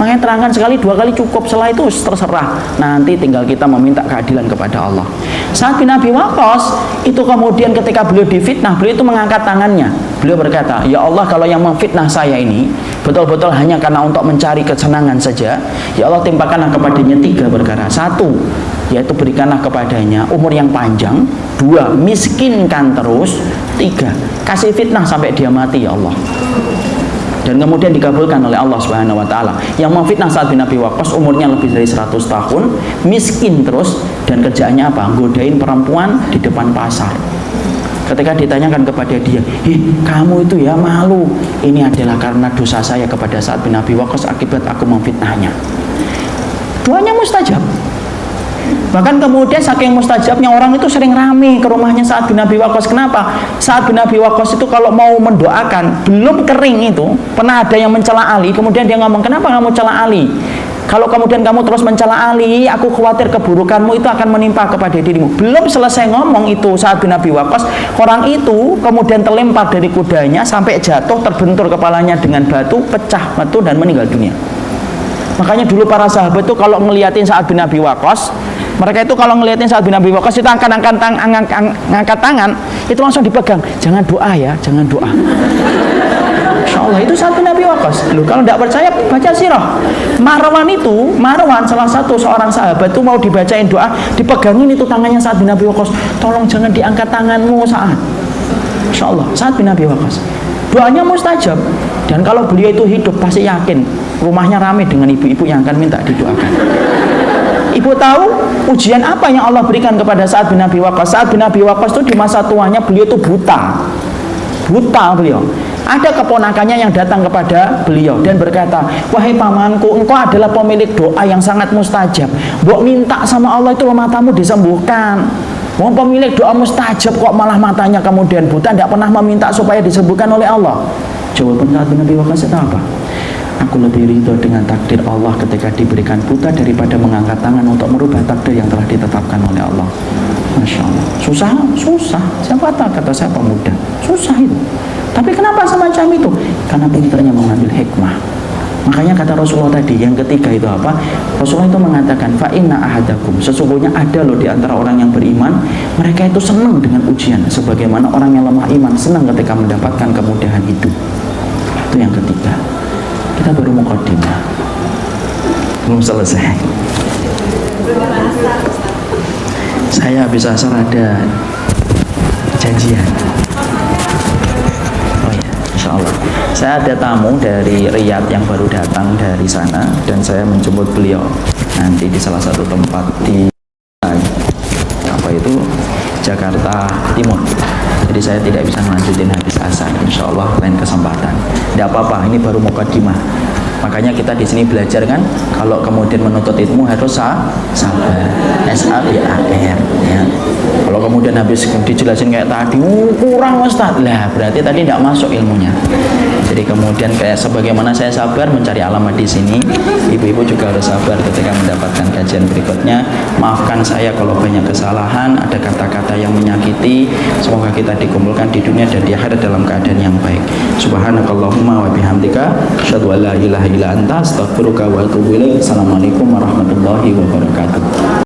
Makanya terangkan sekali, 2 kali cukup. Setelah itu terserah. Nanti tinggal kita meminta keadilan kepada Allah. Sa'ad bin Abi Waqqas itu kemudian ketika beliau difitnah, beliau itu mengangkat tangannya. Beliau berkata, ya Allah, kalau yang memfitnah saya ini betul-betul hanya karena untuk mencari kesenangan saja, ya Allah timpakanlah kepadanya 3 perkara. 1, yaitu berikanlah kepadanya umur yang panjang. 2, miskinkan terus. 3, kasih fitnah sampai dia mati ya Allah. Dan kemudian dikabulkan oleh Allah Subhanahu wa taala. Yang memfitnah Sa'ad bin Abi Waqqas umurnya lebih dari 100 tahun, miskin terus, dan kerjaannya apa? Godain perempuan di depan pasar. Ketika ditanyakan kepada dia, kamu itu ya malu. Ini adalah karena dosa saya kepada Sa'ad bin Abi Waqqas akibat aku memfitnahnya. Doanya mustajab. Bahkan kemudian saking mustajabnya orang itu sering rame ke rumahnya Sa'ad bin Abi Waqqas. Kenapa? Sa'ad bin Abi Waqqas itu kalau mau mendoakan, belum kering itu, pernah ada yang mencela Ali, kemudian dia ngomong, kenapa kamu cela Ali? Kalau kemudian kamu terus mencela Ali, aku khawatir keburukanmu itu akan menimpa kepada dirimu. Belum selesai ngomong itu Sa'ad bin Abi Waqqas, orang itu kemudian terlempar dari kudanya sampai jatuh, terbentur kepalanya dengan batu, pecah batu dan meninggal dunia. Makanya dulu para sahabat itu kalau ngeliatin Sa'ad bin Abi Waqqas, mereka itu kalau ngeliatin Sa'ad bin Abi Waqqas itu angkat tangan, itu langsung dipegang. Jangan doa ya, jangan doa. Insya Allah itu Sa'ad bin Abi Waqqas. Loh, kalau tidak percaya baca sirah. Marwan salah satu seorang sahabat itu mau dibacain doa, dipegangin itu tangannya Sa'ad bin Abi Waqqas. Tolong jangan diangkat tanganmu Sa'ad. Insya Allah Sa'ad bin Abi Waqqas. Doanya mustajab. Dan kalau beliau itu hidup pasti yakin rumahnya ramai dengan ibu-ibu yang akan minta didoakan. Ibu tahu ujian apa yang Allah berikan kepada Sa'ad bin Abi Waqqas? Sa'ad bin Abi Waqqas itu di masa tuanya beliau itu buta beliau. Ada keponakannya yang datang kepada beliau dan berkata, wahai pamanku, engkau adalah pemilik doa yang sangat mustajab. Mbok minta sama Allah itu matamu disembuhkan. Mau pemilik doa mustajab kok malah matanya kemudian buta, tidak pernah meminta supaya disembuhkan oleh Allah. Jawaban Sa'ad bin Abi Waqqas itu apa? Aku lebih ridho dengan takdir Allah ketika diberikan buta daripada mengangkat tangan untuk merubah takdir yang telah ditetapkan oleh Allah. Masya Allah. Susah. Siapa tahu kata saya pemuda. Susah itu. Tapi kenapa semacam itu? Karena pinternya mengambil hikmah. Makanya kata Rasulullah tadi, yang ketiga itu apa? Rasulullah itu mengatakan, fa inna ahadakum, sesungguhnya ada loh di antara orang yang beriman, mereka itu senang dengan ujian, sebagaimana orang yang lemah iman senang ketika mendapatkan kemudahan hidup. Itu yang ketiga. Kita baru mukadimah, belum selesai. Saya habis asar ada janjian. Oh ya, insya Allah. Saya ada tamu dari Riyadh yang baru datang dari sana dan saya menjemput beliau nanti di salah satu tempat di Jakarta Timur. Jadi saya tidak bisa melanjutin habis asar. Insya Allah lain kesempatan. Tidak apa-apa, ini baru mukadimah. Makanya kita di sini belajar kan, kalau kemudian menuntut ilmu harus sabar, S-A-B-A-R ya. Kalau kemudian habis dijelasin kayak tadi, kurang Ustaz, lah berarti tadi tidak masuk ilmunya. Jadi kemudian kayak sebagaimana saya sabar mencari alamat di sini, ibu-ibu juga harus sabar ketika mendapatkan kajian berikutnya. Maafkan saya kalau banyak kesalahan, ada kata-kata yang menyakiti. Semoga kita dikumpulkan di dunia dan di akhirat dalam keadaan yang baik. Subhanakallahumma wa bihamdika, asyhadu an la ilaha illa anta, astaghfiruka wa atubu ilaik. Assalamualaikum warahmatullahi wabarakatuh.